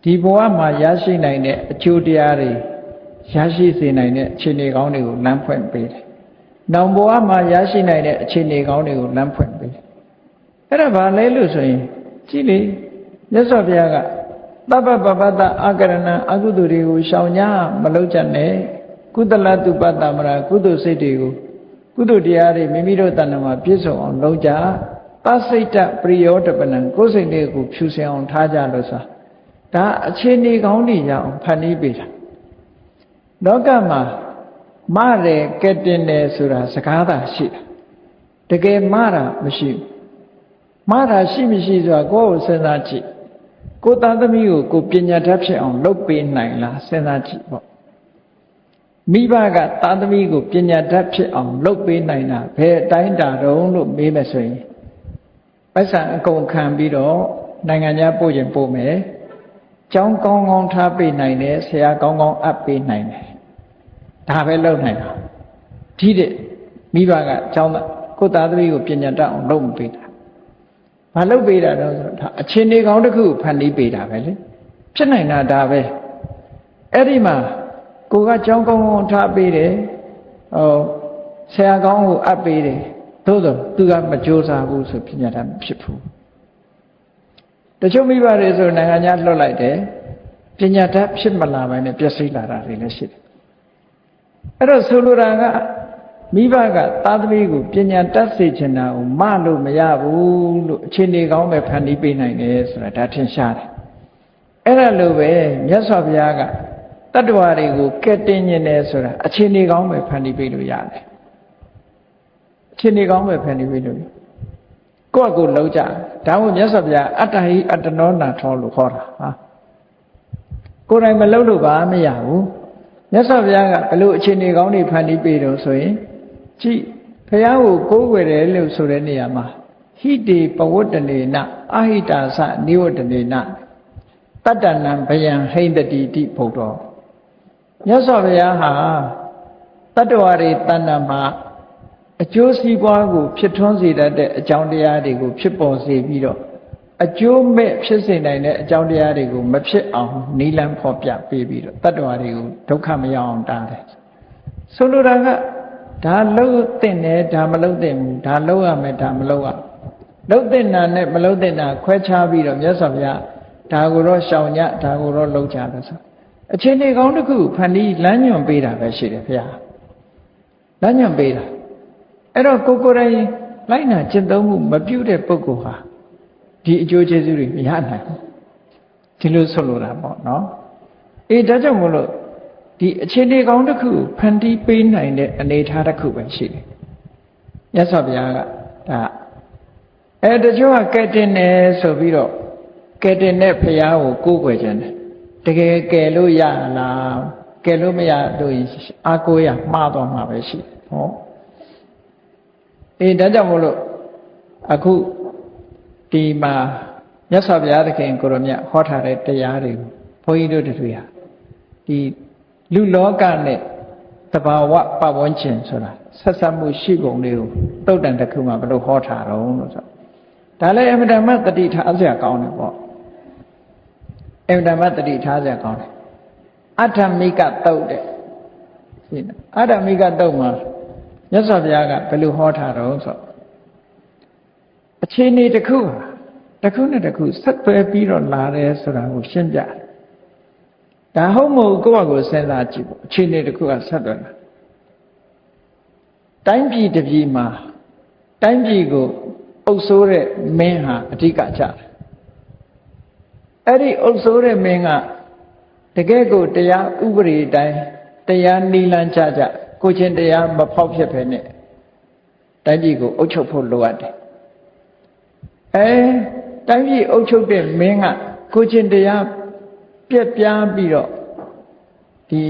ဒီဘဝမှာရရှိနိုင်တဲ့အကျိုးတရားတွေရရှိစေနိုင်တဲ့အခြေအနေကောင်းတွေကိုလမ်းဖွင့်ပေးတယ်။နောင်ဘဝမှာရရှိနိုင်တဲ့အခြေအနေကောင်းတွေကိုလမ်းဖွင့်ပေးတယ်။အဲ့ဒါဘာလဲလို့ဆိုရင်ကြည့်လေမြတ်စွာဘုရားကသဗ္ဗပပတ္တအာကရဏအကုသိုလ်တွေကိုရှောင်ညာမလုပ်ကြနဲ့ကုသလတုပတ္တမရာကုသိုလ်စိတ်တွေကိုကုသိုလ်တရားတွေမိမိတို့တဏ္ဍာမှာပြည့်စုံအောင်လုပ်ကြသစိတ်တပရိယောတပနံကိုယ်စိတ်တွေကိုဖြူစင်အောင်ထားကြလို့ဆိုတာဒါအခြေအနေကောင်းတွေရအောင်ဖန်တီးပေးတာလောကမှာမတယ်ကဲတင်တယ်ဆိုတာစကားသာရှိတာတကယ်မတာမရှိဘူးမတာရှိမရှိဆိုတာကိုယ့်ကိုစဉ်းစားကြည့် ကိုသားသမီးကိုပညာတတ်ဖြစ်အောင်လုပ်ပေးနိုင်လားစဉ်းစားကြည့်ပေါ့မိဘကသားသမီးကိုပညာတတ်ဖြစ်အောင်လုပ်ပေးနိုင်တာဘယ်အတိုင်းတာတုံးလို့မေးမယ်ဆိုရင်ပိုက်ဆံအကုန်ခံပြီးတော့နိုင်ငံခြားပို့ရင်ပို့မယ်ကျောင်းကောင်းကောင်းထားပေးနိုင်တယ်ဆရာကောင်းကောင်းအပ်ပေးနိုင်တယ်ဒါပဲလုပ်နိုင်တာဒီတဲ့မိဘကကျောင်းကိုသားသမီးကိုပညာတတ်အောင်လုပ်မပေးတာဘာလုပ်ပေးတာတော့ဆိုတော့အခြေအနေကောင်းတစ်ခုဖန်တီးပေးတာပဲလေဖြစ်နိုင်တာဒါပဲအဲ့ဒီမှာကိုကကျောင်းကောင်းကောင်းထားပေးတယ်ဆရာကောင်းကိုအပ်ပေးတယ်သို့သောသူကမကြိုးစားဘူးဆိုပညာတတ်မဖြစ်ဘူးတချို့မိဘတွေဆိုနိုင်ငံခြားလွှတ်လိုက်တယ်ပညာတတ်ဖြစ်မလာဘဲနဲ့ပျက်စီးလာတာတွေလည်းရှိတယ်အဲ့တော့ဆိုလိုတာကမိဘကသားသမီးကိုပညာတတ်စေချင်တာကိုမလို့မရဘူးလို့အခြေအနေကောင်းပဲဖန်တီးပေးနိုင်တယ်ဆိုတာဒါထင်ရှားတယ်အဲ့ဒါလိုပဲမြတ်စွာဘုရားကတတ္တဝါတွေကိုကဲတင်နေတယ်ဆိုတာအခြေအနေကောင်းပဲဖန်တီးပေးလို့ရတယ်အခြေအနေကောင်းပဲဖန်တီးပေးလို့ကိုယ့်အကိုလုံးကြဒါမှမဟုတ်မြတ်စွာဘုရားအတ္တဟိအတ္တနောနာထောလို့ခေါ်တာဟာကိုယ်တိုင်မလုပ်လို့ပါမရဘူးမြတ်စွာဘုရားကဘလို့အခြေအနေကောင်းတွေဖန်တီးပေးတော့ဆိုရင်ကြည့်ဘုရားကိုကိုးကွယ်တယ်လို့ဆိုတဲ့နေရာမှာဟိတေပဝတ္တနေနအဟိတာသနိဝတ္တနေနတတ္တနံဘယံဟိန္တတိတိဘုဒ္ဓောမြတ်စွာဘုရားဟာတတ္တဝါတွေတဏ္ဍာမှာအကျိုးစီးပွားကိုဖြစ်ထွန်းစေတတ်တဲ့အကြောင်းတရားတွေကိုဖြစ်ပေါ်စေပြီးတော့အကျိုးမဲ့ဖြစ်စေနိုင်တဲ့အကြောင်းတရားတွေကိုမဖြစ်အောင်နိလန်းဖော်ပြပေးပြီးတော့တတ္တဝါတွေကိုဒုက္ခမရောက်အောင်တားတယ်ဆိုလိုတာကဒါလှုပ်တဲ့နဲ့ဒါမလှုပ်တဲ့ဘူးဒါလှုပ်ရမယ်ဒါမလှုပ်ရလှုပ်တဲ့နာနဲ့မလှုပ်တဲ့နာခွဲခြားပြီးတော့မြတ်စွာဘုရားဒါကိုတော့ရှောင်ညဒါကိုတော့လှုပ်ကြတယ်ဆိုအခြေအနေကောင်းတစ်ခုဖန်တီးလမ်းညွှန်ပေးတာပဲရှိတယ်ဘုရားလမ်းညွှန်ပေးတာအဲ့တော့ကိုယ်တိုင်လိုက်နာကျင့်သုံးမှုမပြုတဲ့ပုဂ္ဂိုလ်ဟာဒီအကျိုးကျေးဇူးတွေမရနိုင်ဘူးဒီလိုဆိုလိုတာပေါ့နော်အေးဒါကြောင့်မို့လို့ဒီအခြေအနေကောင်းတစ်ခုဖန်တီးပေးနိုင်တဲ့အနေအထားတစ်ခုပဲရှိတယ်မြတ်စွာဘုရားကဒါတချို့ကကဲတင်တယ်ဆိုပြီးတော့ကဲတင်တဲ့ဘုရားကိုကိုးကွယ်ကြတယ်တကယ်ကယ်လို့ရလားကယ်လို့မရလို့အာကိုရမှားသွားမှာပဲရှိတယ်ဟောအေးဒါကြောင့်မို့လို့အခုဒီမှာမြတ်စွာဘုရားသခင်ကိုရမြတ်ဟောထားတဲ့တရားတွေကိုဘုန်းကြီးတို့တွေဟာဒီလူလောကနဲ့သဘာဝပတ်ဝန်းကျင်ဆိုတာဆက်ဆက်မှုရှိပုံလေးကိုတုတ်တန်တစ်ခုမှဘယ်လိုဟောထားတော့လို့ဆိုဒါလည်းအမြဲတမ်းတတိထားစရာကောင်းတယ်ပေါ့အမြဲတမ်းတတိထားစရာကောင်းတယ်အဋ္ဌမိကတုတ်တဲ့ရှင်းအဋ္ဌမိကတုတ်မှာမြတ်စွာဘုရားကဘယ်လိုဟောထားတော့ဆိုအခြေအနေတစ်ခုနဲ့တစ်ခုဆက်သွယ်ပြီးတော့လာတယ်ဆိုတာကိုရှင်းပြတယ်ဒါဟုတ်မဟုတ်ကိုယ့်ဘာကိုစဉ်းစားကြည့်ပေါ့အခြေအနေတစ်ခုကဆက်သွယ်လာတိုင်းပြည်တစ်ပြည်မှာတိုင်းပြည်ကိုအုပ်စိုးတဲ့မင်းဟာအဓိကကျတယ်အဲ့ဒီအုပ်စိုးတဲ့မင်းကတကယ်ကိုတရားဥပဒေတိုင်းတရားနိလန်းကြကိုချင်းတရားမဖောက်ဖြစ်ပဲနဲ့တိုင်းပြည်ကိုအုပ်ချုပ်ဖို့လိုအပ်တယ်တိုင်းပြည်အုပ်ချုပ်တဲ့မင်းကကိုချင်းတရားပြက်ပြားပြီးတော့ဒီ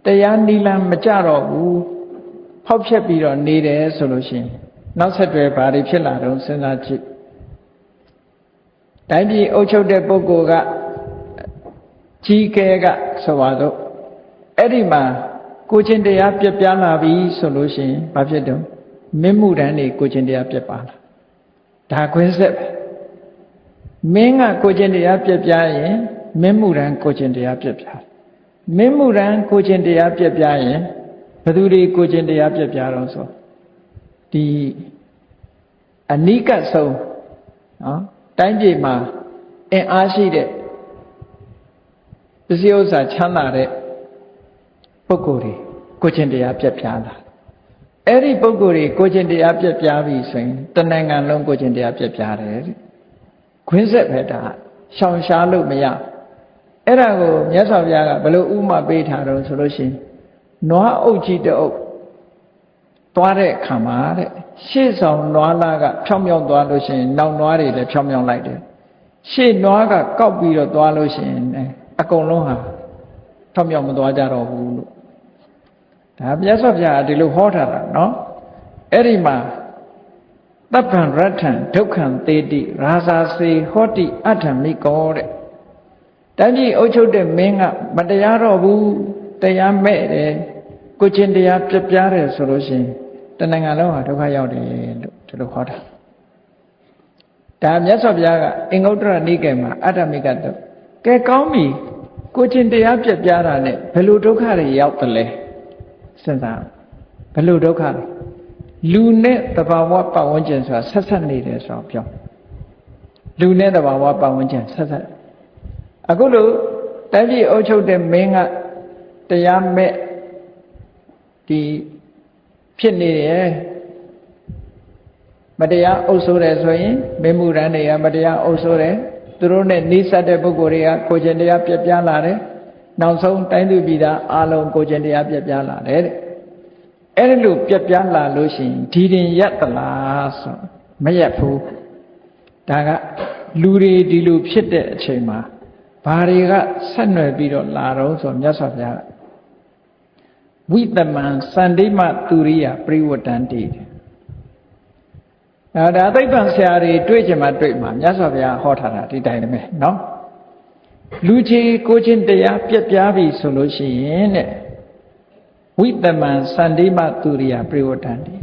တရားနိလန်းမကြတော့ဘူးဖောက်ဖြက်ပြီးတော့နေတယ်ဆိုလို့ရှိရင်နောက်ဆက်တွဲဘာတွေဖြစ်လာတော့စဉ်းစားကြည့်တိုင်းပြည်အုပ်ချုပ်တဲ့ပုဂ္ဂိုလ်ကကြီးကဲကဆိုပါတော့အဲ့ဒီမှာကိုချင်းတရားပြက်ပြားလာပြီဆိုလို့ရှိရင်ဘာဖြစ်တော့မင်းမှုတန်းတွေကိုချင်းတရားပြက်ပါလာဒါခွင်းဆက်ပဲမင်းကကိုချင်းတရားပြက်ပြားရင်မင်းမှုတန်းကိုချင်းတရားပြက်ပြားမင်းမှုတန်းကိုချင်းတရားပြက်ပြားရင်ဘယ်သူတွေကိုချင်းတရားပြက်ပြားတော့ဆိုဒီအနိကဆုံးနော်တိုင်းပြည်မှာအင်အားရှိတဲ့ပစ္စည်းဥစ္စာချမ်းသာတဲ့ပုဂ္ဂိုလ်တွေကိုချင်းတရားပြက်ပြားလာအဲ့ဒီပုဂ္ဂိုလ်တွေကိုချင်းတရားပြက်ပြားပြီဆိုရင်တဏ္ဍာန်လုံးကိုချင်းတရားပြက်ပြားတယ်ခွင်းဆက်ပဲဒါရှောင်ရှားလို့မရအဲ့ဒါကိုမြတ်စွာဘုရားကဘယ်လိုဥပမာပေးထားတော့ဆိုလို့ရှိရင်နွားအုပ်ကြီးတအုပ်သွားတဲ့အခါမှာတဲ့ရှေ့ဆောင်နွားလားကဖြောင်းဖြောင်းသွားလို့ရှိရင်နောက်နွားတွေလည်းဖြောင်းဖြောင်းလိုက်တယ် ရှေ့နွားကကောက်ပြီးတော့သွားလို့ရှိရင်အကုန်လုံးဟာထောက်မြောက်မသွားကြတော့ဘူးလို့ဒါမြတ်စွာဘုရားဒီလိုဟောထားတာနော်အဲ့ဒီမှာတပ္ပံရထံဒုက္ခံသေတိရာဇာစေဟောတိအထံမိကောတဲ့တန်းကြီးအုပ်ချုပ်တဲ့မင်းကမတရားတော့ဘူးတရားမဲ့တယ်ကိုချင်းတရားပြပြတယ်ဆိုလို့ရှိရင်တဏ္ဍာလုံးဟာဒုက္ခရောက်တယ်လို့ဒီလိုဟောတာဒါမြတ်စွာဘုရားကအင်္ဂုတ္တရနိကေမှာအတ္တမိကတုကဲကောင်းပြီကိုချင်းတရားပြပြတာနဲ့ဘယ်လိုဒုက္ခတွေရောက်တယ်လဲစဉ်းစားဘယ်လိုဒုက္ခလဲလူနဲ့တဘာဝပတ်ဝန်းကျင်ဆိုတာဆက်ဆက်နေတယ်ဆိုတော့ပြောလူနဲ့တဘာဝပတ်ဝန်းကျင်ဆက်ဆက်အခုလို့တိုင်းပြည်အုပ်ချုပ်တဲ့မင်းကတရားမဲ့ဒီဖြစ်နေတယ်မတရားအုပ်ဆိုးတယ်ဆိုရင်မင်းမှုရန်တွေကမတရားအုပ်ဆိုးတယ်သူတို့နဲ့နှိစက်တဲ့ပုဂ္ဂိုလ်တွေကကိုကျင်တရားပြပြလာတယ်နောက်ဆုံးတိုင်းသူပြည်သားအလုံးကိုကျင်တရားပြပြလာတယ်တဲ့အဲ့ဒီလိုပြပြလာလို့ရှိရင်ဒီတင်ရက်သလားဆိုမရက်ဘူးဒါကလူတွေဒီလိုဖြစ်တဲ့အချိန်မှာဘာတွေကဆက်နွယ်ပြီးတော့လာတော့ဆိုမြတ်စွာဘုရားဝိတမံစန္တိမသူရိယပရိဝတ္တန္တိဒါသိပ္ပံဆရာတွေတွေ့ကြမှာတွေ့မှာမြတ်စွာဘုရားဟောထားတာဒီတိုင်းပဲเนาะလူကြီးကိုချင်းတရားပြက်ပြားပြီဆိုလို့ရှိရင်တဲ့ဝိတမံစန္တိမသူရိယပရိဝတ္တန္တိ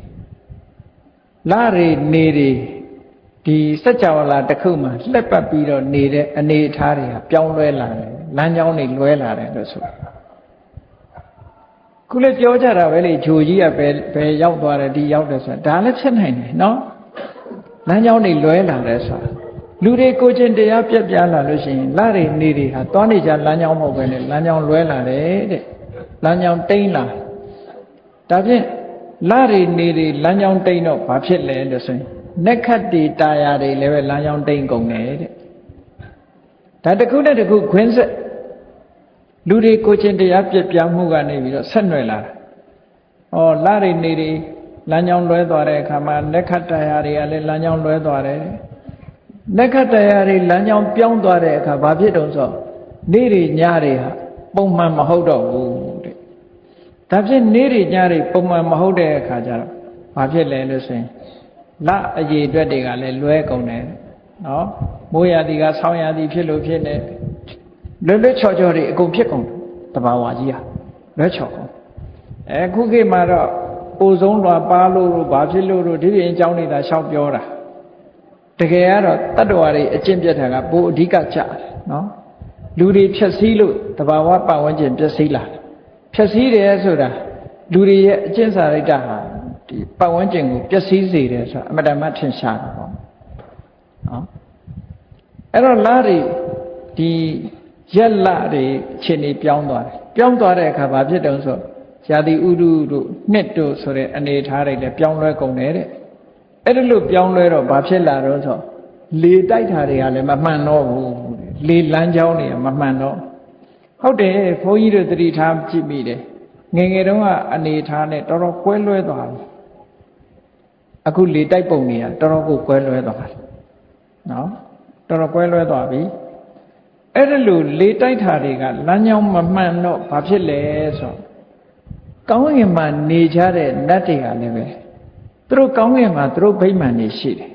လာရီနေရီဒီစัจ java လာတစ်ခုမှလှက်ပတ်ပြီးတော့နေတဲ့အနေအထားတွေကပြောင်းလဲလာတယ်လမ်းကြောင်းတွေလွဲလာတယ်လို့ဆိုခုလည်းပြောကြတာပဲလေဂျိုကြီးကဘယ်ရောက်သွားတယ်ဒီရောက်တယ်ဆိုတာဒါလည်းဖြစ်နိုင်တယ်เนาะလမ်းကြောင်းတွေလွဲလာတယ်ဆိုတာလူတွေကိုချင်းတရားပြက်ပြားလာလို့ရှိရင်လာရီနေရီဟာသွားနေကြလမ်းကြောင်းမဟုတ်ပဲနဲ့လမ်းကြောင်းလွဲလာတယ်တဲ့လမ်းကြောင်းတိမ့်လာဒါဖြင့်လာရီနေရီလမ်းကြောင်းတိမ့်တော့ဘာဖြစ်လဲလို့ဆိုရင်နက္ခတ်တီတာယာတွေလည်းပဲလမ်းကြောင်းတိမ့်ကုန်တယ်တဲ့ဒါတစ်ခုနဲ့တစ်ခုခွင်းဆက်လူတွေကိုချင်းတရားပြက်ပြားမှုကနေပြီးတော့ဆက်နွယ်လာတာဩလာရီနေရီလမ်းကြောင်းလွဲသွားတဲ့အခါမှာနက္ခတ်တာယာတွေကလည်းလမ်းကြောင်းလွဲသွားတယ်နက္ခတ်တာယာတွေလမ်းကြောင်းပြောင်းသွားတဲ့အခါဘာဖြစ်တုံးဆိုနေ့တွေညတွေဟာပုံမှန်မဟုတ်တော့ဘူးတဲ့ဒါဖြင့်နေ့တွေညတွေပုံမှန်မဟုတ်တဲ့အခါကျတော့ဘာဖြစ်လဲလို့ဆိုရင်လအရေအတွက်တွေကလည်းလွဲကုန်တယ်နော်မိုးရာသီကဆောင်းရာသီဖြစ်လို့ဖြစ်နေလွဲချော်ချော်တွေအကုန်ဖြစ်ကုန်တဘာဝကြီးဟာလွဲချော်ကုန်အခုခေတ်မှာတော့အိုဆုံးလွာပါလို့ဘာဖြစ်လို့ဒီပြင်အကြောင်းနေတာရှောက်ပြောတာတကယ်ကတော့တတ္တဝါတွေအကျင့်ပြတ်တာကပိုအဓိကကြတယ်နော်လူတွေဖြည့်ဆည်းလို့တဘာဝပတ်ဝန်းကျင်ပျက်စီးလာဖြည့်ဆည်းတယ်ဆိုတာလူတွေရဲ့အကျင့်စာရိတ္တဟာဒီပတ်ဝန်းကျင်ကိုပျက်စီးစေတယ်ဆိုတာအမတ္တမထင်ရှားတာပေါ့နော်အဲ့တော့လားတွေဒီရက်လတွေအချိန်ကြီးပြောင်းသွားတယ်ပြောင်းသွားတဲ့အခါဘာဖြစ်တုံးဆိုဇာတိဥဒုတို့နှစ်တို့ဆိုတဲ့အနေထားတွေလည်းပြောင်းလဲကုန်တယ်တဲ့အဲ့ဒါလို့ပြောင်းလဲတော့ဘာဖြစ်လာတော့ဆိုလေတိုက်တာတွေကလည်းမမှန်တော့ဘူးလေလမ်းကြောင်းတွေကမမှန်တော့ဟုတ်တယ်ဘုန်းကြီးတို့သတိထားကြည့်မိတယ်ငယ်ငယ်တုန်းကအနေထားနဲ့တော်တော်ကွဲလွဲသွားပြီအခုလေတိုက်ပုံတွေကတော်တော်ကိုကွဲလွဲသွားတယ်နော်တော်တော်ကွဲလွဲသွားပြီအဲ့ဒါလို့လေတိုက်တာတွေကလမ်းကြောင်းမမှန်တော့ဘာဖြစ်လဲဆိုကောင်းကင်မှာနေကြတဲ့နတ်တွေကလည်းပဲသူတို့ကောင်းကင်မှာသူတို့ဗိမာန်တွေရှိတယ်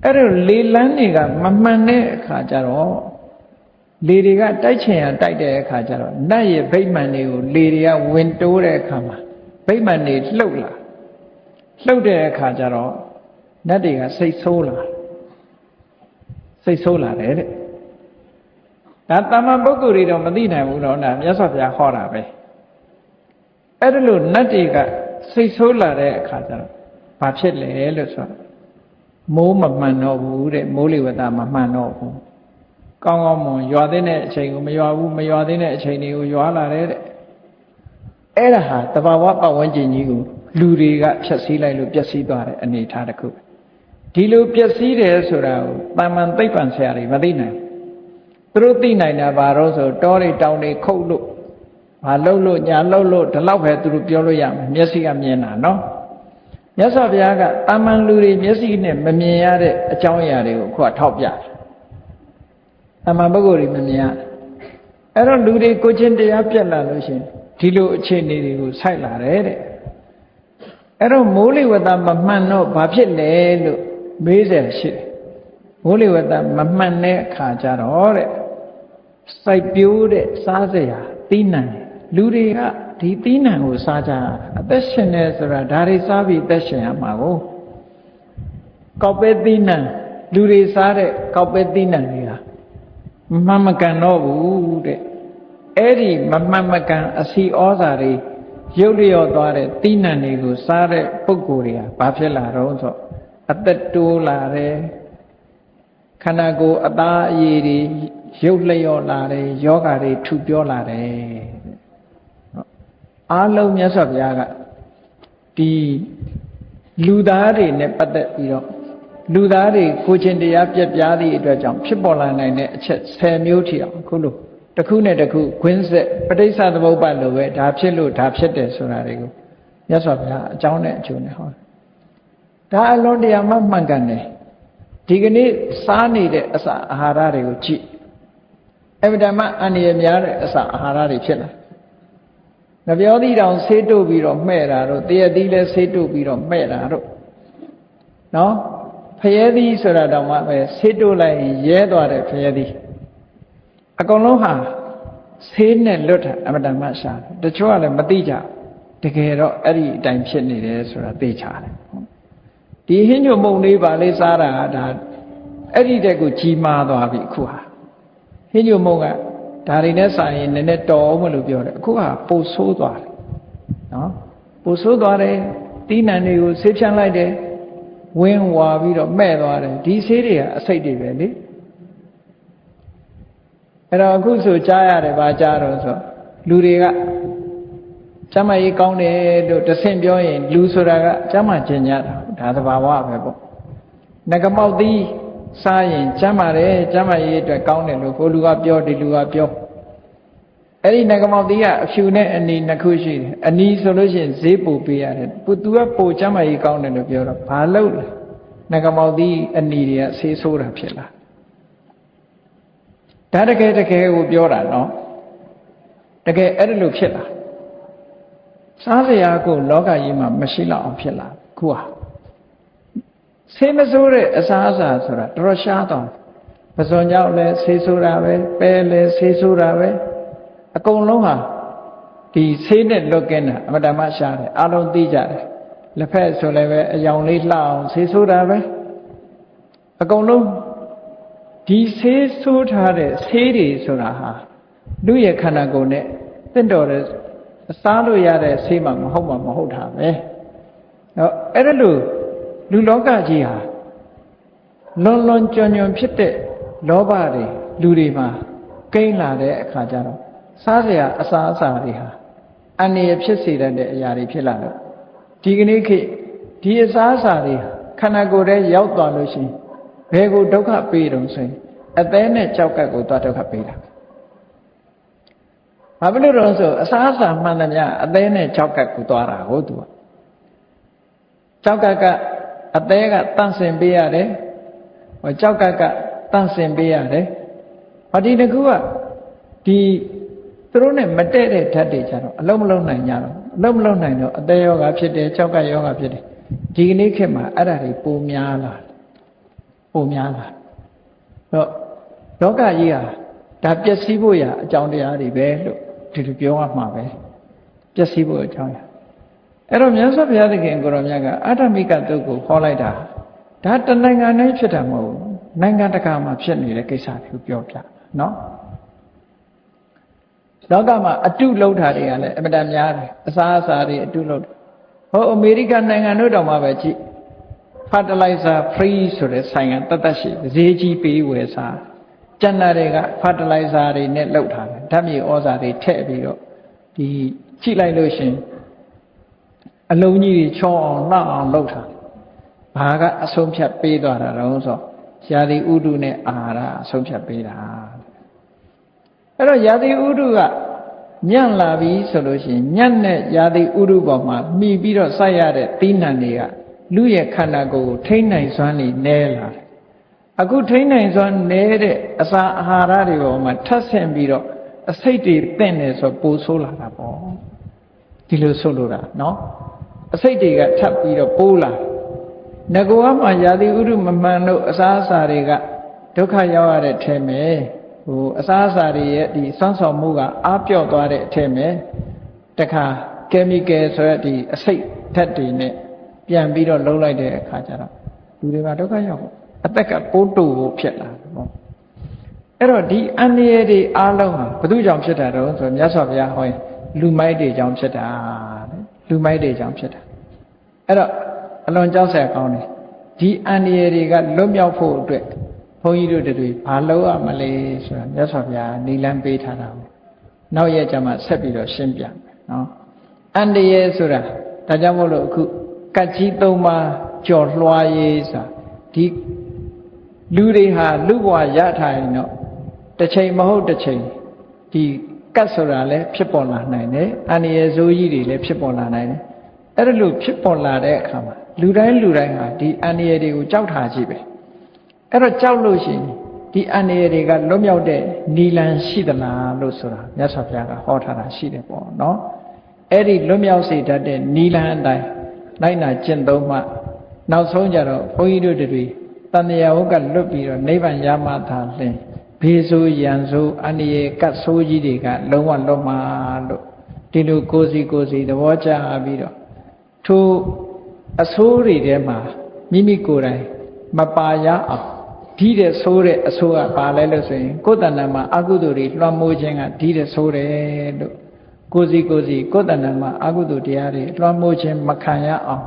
အဲ့ဒါလေလမ်းတွေကမမှန်တဲ့အခါကျတော့လေတွေကတိုက်ချင်ရတိုက်တဲ့အခါကျတော့နတ်ရဲ့ဗိမာန်တွေကိုလေတွေကဝင်တိုးတဲ့အခါမှာဗိမာန်တွေလှုပ်လာလှုပ်တဲ့အခါကျတော့နတ်တွေကစိတ်ဆိုးလာတယ်တဲ့ဒါတမန်ပုဂ္ဂိုလ်တွေတော့မသိနိုင်ဘူးတော့ဒါမြတ်စွာဘုရားဟောတာပဲအဲ့ဒါလို့နတ်တွေကစိတ်ဆိုးလာတဲ့အခါကျတော့ဘာဖြစ်လဲလို့ဆိုတော့မိုးမမှန်တော့ဘူးတဲ့မိုးလေဝသမမှန်တော့ဘူးကောင်းကောင်းမွန်ရွာတဲ့အချိန်ကိုမရွာဘူးမရွာတဲ့အချိန်တွေကိုရွာလာတယ်တဲ့အဲ့ဒါဟာတဘာဝပတ်ဝန်းကျင်ကြီးကိုလူတွေကဖျက်ဆီးလိုက်လို့ပျက်စီးသွားတဲ့အနေအထားတစ်ခုဒီလိုပျက်စီးတယ်ဆိုတာကိုတာမန်သိပ္ပံဆရာတွေမသိနိုင်သူတို့သိနိုင်တာဘာလို့ဆိုတောတွေတောင်တွေခုတ်လို့ဘာလှုပ်လို့ညာလှုပ်လို့ဒီလောက်ပဲသူတို့ပြောလို့ရမယ်မျက်စိကမြင်တာနော်မြတ်စွာဘုရားကတာမန်လူတွေမျက်စိနဲ့မမြင်ရတဲ့အကြောင်းအရာတွေကိုခုကထောက်ပြတယ် အမှန်ပုဂ္ဂိုလ်တွေမမြင်ရအဲ့တော့လူတွေကိုချင်းတရားပြက်လာလို့ရှိရင်ဒီလိုအခြေအနေတွေကိုစိုက်လာတယ်တဲ့အဲ့တော့မိုးလေဝသမမှန်တော့ဘာဖြစ်လဲလို့မေးတယ်ရှိတယ်မိုးလေဝသမမှန်တဲ့အခါကျတော့တဲ့စိုက်ပျိုးတဲ့စားစရာသီးနှံလူတွေကဒီသီးနှံကိုစားကြအသက်ရှင်နေဆိုတာဒါတွေစားပြီးအသက်ရှင်ရမှာကိုကောက်ပဲသီးနှံလူတွေစားတဲ့ကောက်ပဲသီးနှံတွေဟာမမှန်ကန်တော့ဘူးတဲ့အဲ့ဒီမမှန်မကန်အစီဩဇာတွေရုပ်လျော့သွားတဲ့သီးနှံတွေကိုစားတဲ့ပုဂ္ဂိုလ်တွေကဘာဖြစ်လာတော့ဆိုအသက်တိုးလာတယ်ခန္ဓာကိုယ်အသားအရည်တွေရုပ်လျော့လာတယ်ယောဂါတွေထူပြောလာတယ်အားလုံးမြတ်စွာဘုရားကဒီလူသားတွေနဲ့ပတ်သက်ပြီးတော့လူသားတွေကိုချင်းတရားပြက်ပြားသည့်အတွက်ကြောင့်ဖြစ်ပေါ်လာနိုင်တဲ့အချက်10မျိုးထိအောင်အခုလို့တစ်ခုနဲ့တစ်ခုခွင်းဆက်ပဋိစ္စသမုပ္ပါဒ်လိုပဲဒါဖြစ်လို့ဒါဖြစ်တယ်ဆိုတာတွေကိုမြတ်စွာဘုရားအကြောင်းနဲ့အကျိုးနဲ့ဟောဒါအလွန်တရာမှမှန်ကန်တယ်ဒီကနေ့စားနေတဲ့အစာအာဟာရတွေကိုကြည့်အဗ္ဗဓမ္မအန္တရာယ်များတဲ့အစာအာဟာရတွေဖြစ်လာငပြောသီးတောင်ဆေးတို့ပြီးတော့မှဲ့တာတို့တရက်သီးလည်းဆေးတို့ပြီးတော့မှဲ့တာတို့နော်ဖယဲသီးဆိုတာတောင်မှပဲဆေးတို့လိုက်ရင်ရဲသွားတယ်ဖယဲသီးအကုန်လုံးဟာဆေးနဲ့လွတ်တာအဗ္ဗဓမ္မရှာတယ်တချို့ကလည်းမသိကြတကယ်တော့အဲ့ဒီအတိုင်းဖြစ်နေတယ်ဆိုတာသိချတယ်ဒီဟင်းညွတ်မုံလေးပါလေးစားတာဒါအဲ့ဒီတက်ကိုကြီးမားသွားပြီအခုဟာဟင်းညွတ်မုံကဒါတွေနဲ့ဆိုင်ရင်နည်းနည်းတော်မလို့ပြောတယ်အခုဟာပိုဆိုးသွားတယ်နော်ပိုဆိုးသွားတယ်တီးနှံတွေကိုဆေးဖြန်းလိုက်တယ်ဝင်းဝါပြီးတော့မဲ့သွားတယ်ဒီဆေးတွေကအစိတ်တွေပဲလေအဲ့တော့အခုဆိုကြားရတယ်ဗာကြားတော့ဆိုလူတွေကကျမ်းမာရေးကောင်းတယ်လို့တဆင့်ပြောရင်လူဆိုတာကကျမ်းမာခြင်းညတာဒါသဘာဝပဲပေါ့ငကမောက်သီးစားရင်ကျမ်းမာတယ်ကျမ်းမာရေးအတွက်ကောင်းတယ်လို့ကိုလူကပြောဒီလူကပြောအဲ့ဒီငကမောက်သီးကအဖြူနဲ့အနီနှစ်ခုရှိတယ်အနီဆိုလို့ရှိရင်ဈေးပိုပေးရတယ်သူကပိုကျမ်းမာရေးကောင်းတယ်လို့ပြောတော့ဘာလို့လဲငကမောက်သီးအနီတွေကဆေးဆိုးတာဖြစ်လာဒါတကယ်ကိုပြောတာနော်တကယ်အဲ့ဒါလို့ဖြစ်လာစားစရာကိုလောကကြီးမှာမရှိတော့အောင်ဖြစ်လာခုဟာဆေးမဆိုးတဲ့အစားအစာဆိုတာတော်တော်ရှားသွားပဇွန်ကြောင့်လည်းဆေးဆိုးတာပဲပဲလည်းဆေးဆိုးတာပဲအကုန်လုံးဟာဒီဆေးနဲ့လွတ်ကင်းတာအမတ္တမရှားတယ်အလုံးသိကြတယ်လက်ဖက်ဆိုလည်းပဲအယောင်လေးလှအောင်ဆေးဆိုးတာပဲအကုန်လုံးဒီဆေးဆိုးထားတဲ့ဆေးတွေဆိုတာဟာလူရဲ့ခန္ဓာကိုယ်နဲ့တင့်တော်တဲ့စားလို့ရတဲ့ဆေးမှမဟုတ်တာပဲတော့အဲ့ဒါလို့လူလောကကြီးဟာလွန်ကျွံဖြစ်တဲ့လောဘတွေလူတွေမှာကိန်းလာတဲ့အခါကျတော့စားစရာအစာတွေဟာအန္တရာယ်ဖြစ်စေတဲ့အရာတွေဖြစ်လာတော့ဒီကနေ့ခေတ်ဒီအစာတွေခန္ဓာကိုယ်ထဲရောက်သွားလို့ရှိရင်ဘယ်ကိုဒုက္ခပေးတုံဆိုရင်အသေးနဲ့ကြောက်ကပ်ကိုသွားဒုက္ခပေးတာဘာဖြစ်လို့လဲဆိုအစာမှန်သမျှအသေးနဲ့ကြောက်ကပ်ကိုသွားတာဟုတ်သူကကြောက်ကပ်ကအသေးကတန့်စင်ပေးရတယ်ဟောကြောက်ကပ်ကတန့်စင်ပေးရတယ်ဟောဒီတကူကဒီသူတို့နဲ့မတည့်တဲ့ဓာတ်တွေကြတော့အလုံးမလုံးနိုင်ကြတော့အလုံးမလုံးနိုင်တော့အသေးယောဂဖြစ်တယ်ကြောက်ကပ်ယောဂဖြစ်တယ်ဒီကနေ့ခေတ်မှာအဲ့ဒါတွေပိုများလာတော့လောကကြီးဟာဒါပျက်စီးဖို့ရအကြောင်းတရားတွေပဲလို့ဒီလိုပြောရမှာပဲပျက်စီးဖို့အကြောင်းရအဲ့တော့မြတ်စွာဘုရားသခင်ကိုရောမြတ်ကအတ္တမိကတုတ်ကိုခေါ်လိုက်တာဒါတနိုင်ငံတိုင်းဖြစ်တာမဟုတ်ဘူးနိုင်ငံတကာမှာဖြစ်နေတဲ့ကိစ္စကိုပြောပြနော်လောကမှာအတုလောက်တာတွေကလည်းအမှန်တမ်းများတယ်အစားအစာတွေအတုလောက်ဟောအမေရိကန်နိုင်ငံတို့တောင်မှပဲကြည့် fertilizer free ဆိုတဲ့ဆိုင်ကတတ်ရှိဈေးကြီးပေးဝယ်စားကျန်တဲ့က fertilizer တွေနဲ့လောက်ထားတယ်ဓာတ်မြေဩဇာတွေထည့်ပြီးတော့ဒီကြည့်လိုက်လို့ရှင်အလုံးကြီးတွေချောအောင်လှအောင်လုပ်ထားဘာကအဆုံးဖြတ်ပေးသွားတာတော့ဆိုရာသီဥတုနဲ့အာဟာရအဆုံးဖြတ်ပေးတာအဲ့တော့ရာသီဥတုကညံ့လာပြီဆိုလို့ရှိရင်ညံ့တဲ့ရာသီဥတုပေါ်မှာမှီပြီးတော့စိုက်ရတဲ့သီးနှံတွေကလူရဲ့ခန္ဓာကိုယ်ကိုထိန်းနိုင်စွမ်းနေလာတယ် အခုထိန်းနိုင်စွာနဲတဲ့အစာအာဟာရတွေပေါ်မှာထပ်ဆင့်ပြီးတော့အစိတ်တွေတင့်နေဆိုပိုဆိုးလာတာပေါ့ဒီလိုဆိုလို့တာနော်အစိတ်တွေကထပ်ပြီးတော့ပိုးလာငကောမှာယာတိဥဒုမမှန်လို့အစာအစာတွေကဒုက္ခရောက်ရတဲ့ထဲမှာဟိုအစာအစာတွေရဲ့ဒီစွမ်းဆောင်မှုကအားပြော့သွားတဲ့အထဲမှာတခါကယ်မီကယ်ဆိုရဒီအစိတ်ဓာတ်တွေနဲ့ပြန်ပြီးတော့လုံးလိုက်တဲ့အခါကျတော့လူတွေကဒုက္ခရောက်အသက်ကပိုးတူကိုဖြစ်လာတယ်ပေါ့အဲ့တော့ဒီအန္တရာယ်တွေအားလုံးဟာဘု து ကြောင့်ဖြစ်တာတော့ဆိုမြတ်စွာဘုရားဟောရင်လူမိုက်တွေကြောင့်ဖြစ်တာတဲ့လူမိုက်တွေကြောင့်ဖြစ်တာအဲ့တော့အလွန်ကြောက်စရာကောင်းတယ်ဒီအန္တရာယ်တွေကလွတ်မြောက်ဖို့အတွက်ဘုန်းကြီးတို့တွေဘာလုပ်ရမလဲဆိုတာမြတ်စွာဘုရားနိလန်းပေးထားတာပေါ့နောက်ရက်ကျမှဆက်ပြီးတော့ရှင်းပြမယ်နော်အန္တရာယ်ဆိုတာဒါကြောင့်မို့လို့အခုကတ်ကြီး၃ပါးကြော်လွှားရေးဆိုတာဒီလူတွေဟာလူဘဝရထားရင်တော့တစ်ချိန်မဟုတ်တစ်ချိန်ဒီကတ်ဆိုတာလည်းဖြစ်ပေါ်လာနိုင်တယ်အန္တရာယ်ဆိုးကြီးတွေလည်းဖြစ်ပေါ်လာနိုင်တယ်အဲ့ဒါလို့ဖြစ်ပေါ်လာတဲ့အခါမှာလူတိုင်းဟာဒီအန္တရာယ်တွေကိုကြောက်ထားကြည့်ပဲအဲ့တော့ကြောက်လို့ရှိရင်ဒီအန္တရာယ်တွေကလွတ်မြောက်တဲ့နီလန်ရှိသလားလို့ဆိုတာမြတ်စွာဘုရားကဟောထားတာရှိတယ်ပေါ့နော်အဲ့ဒီလွတ်မြောက်စေတတ်တဲ့နီလန်အတိုင်းလိုက်နာကျင့်သုံးမှနောက်ဆုံးကြတော့ဘုန်းကြီးတို့တွေတန်တရားဝကလွတ်ပြီးတော့နိဗ္ဗာန်ရမှသာလျှင်ဘေးဆိုးရန်ဆိုးအန္တရာယ်ကတ်ဆိုးကြီးတွေကလုံးဝလွတ်မှာလို့ဒီလိုကိုယ်စီသဘောကျပြီးတော့ထိုအဆိုးတွေထဲမှာမိမိကိုယ်တိုင်မပါရအောင်ဒီတဲ့ဆိုးတဲ့အဆိုးကပါလဲလို့ဆိုရင်ကိုယ်တဏ္ဍာမှာအကုသိုလ်တွေလွှမ်းမိုးခြင်းကဒီတဲ့ဆိုးတယ်လို့ကိုယ်စီကိုယ်တဏ္ဍာမှာအကုသိုလ်တရားတွေလွှမ်းမိုးခြင်းမခံရအောင်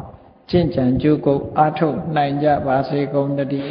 ကျင့်ကြံကြိုးကုပ်အားထုတ်နိုင်ကြပါစေကုန်သတည်း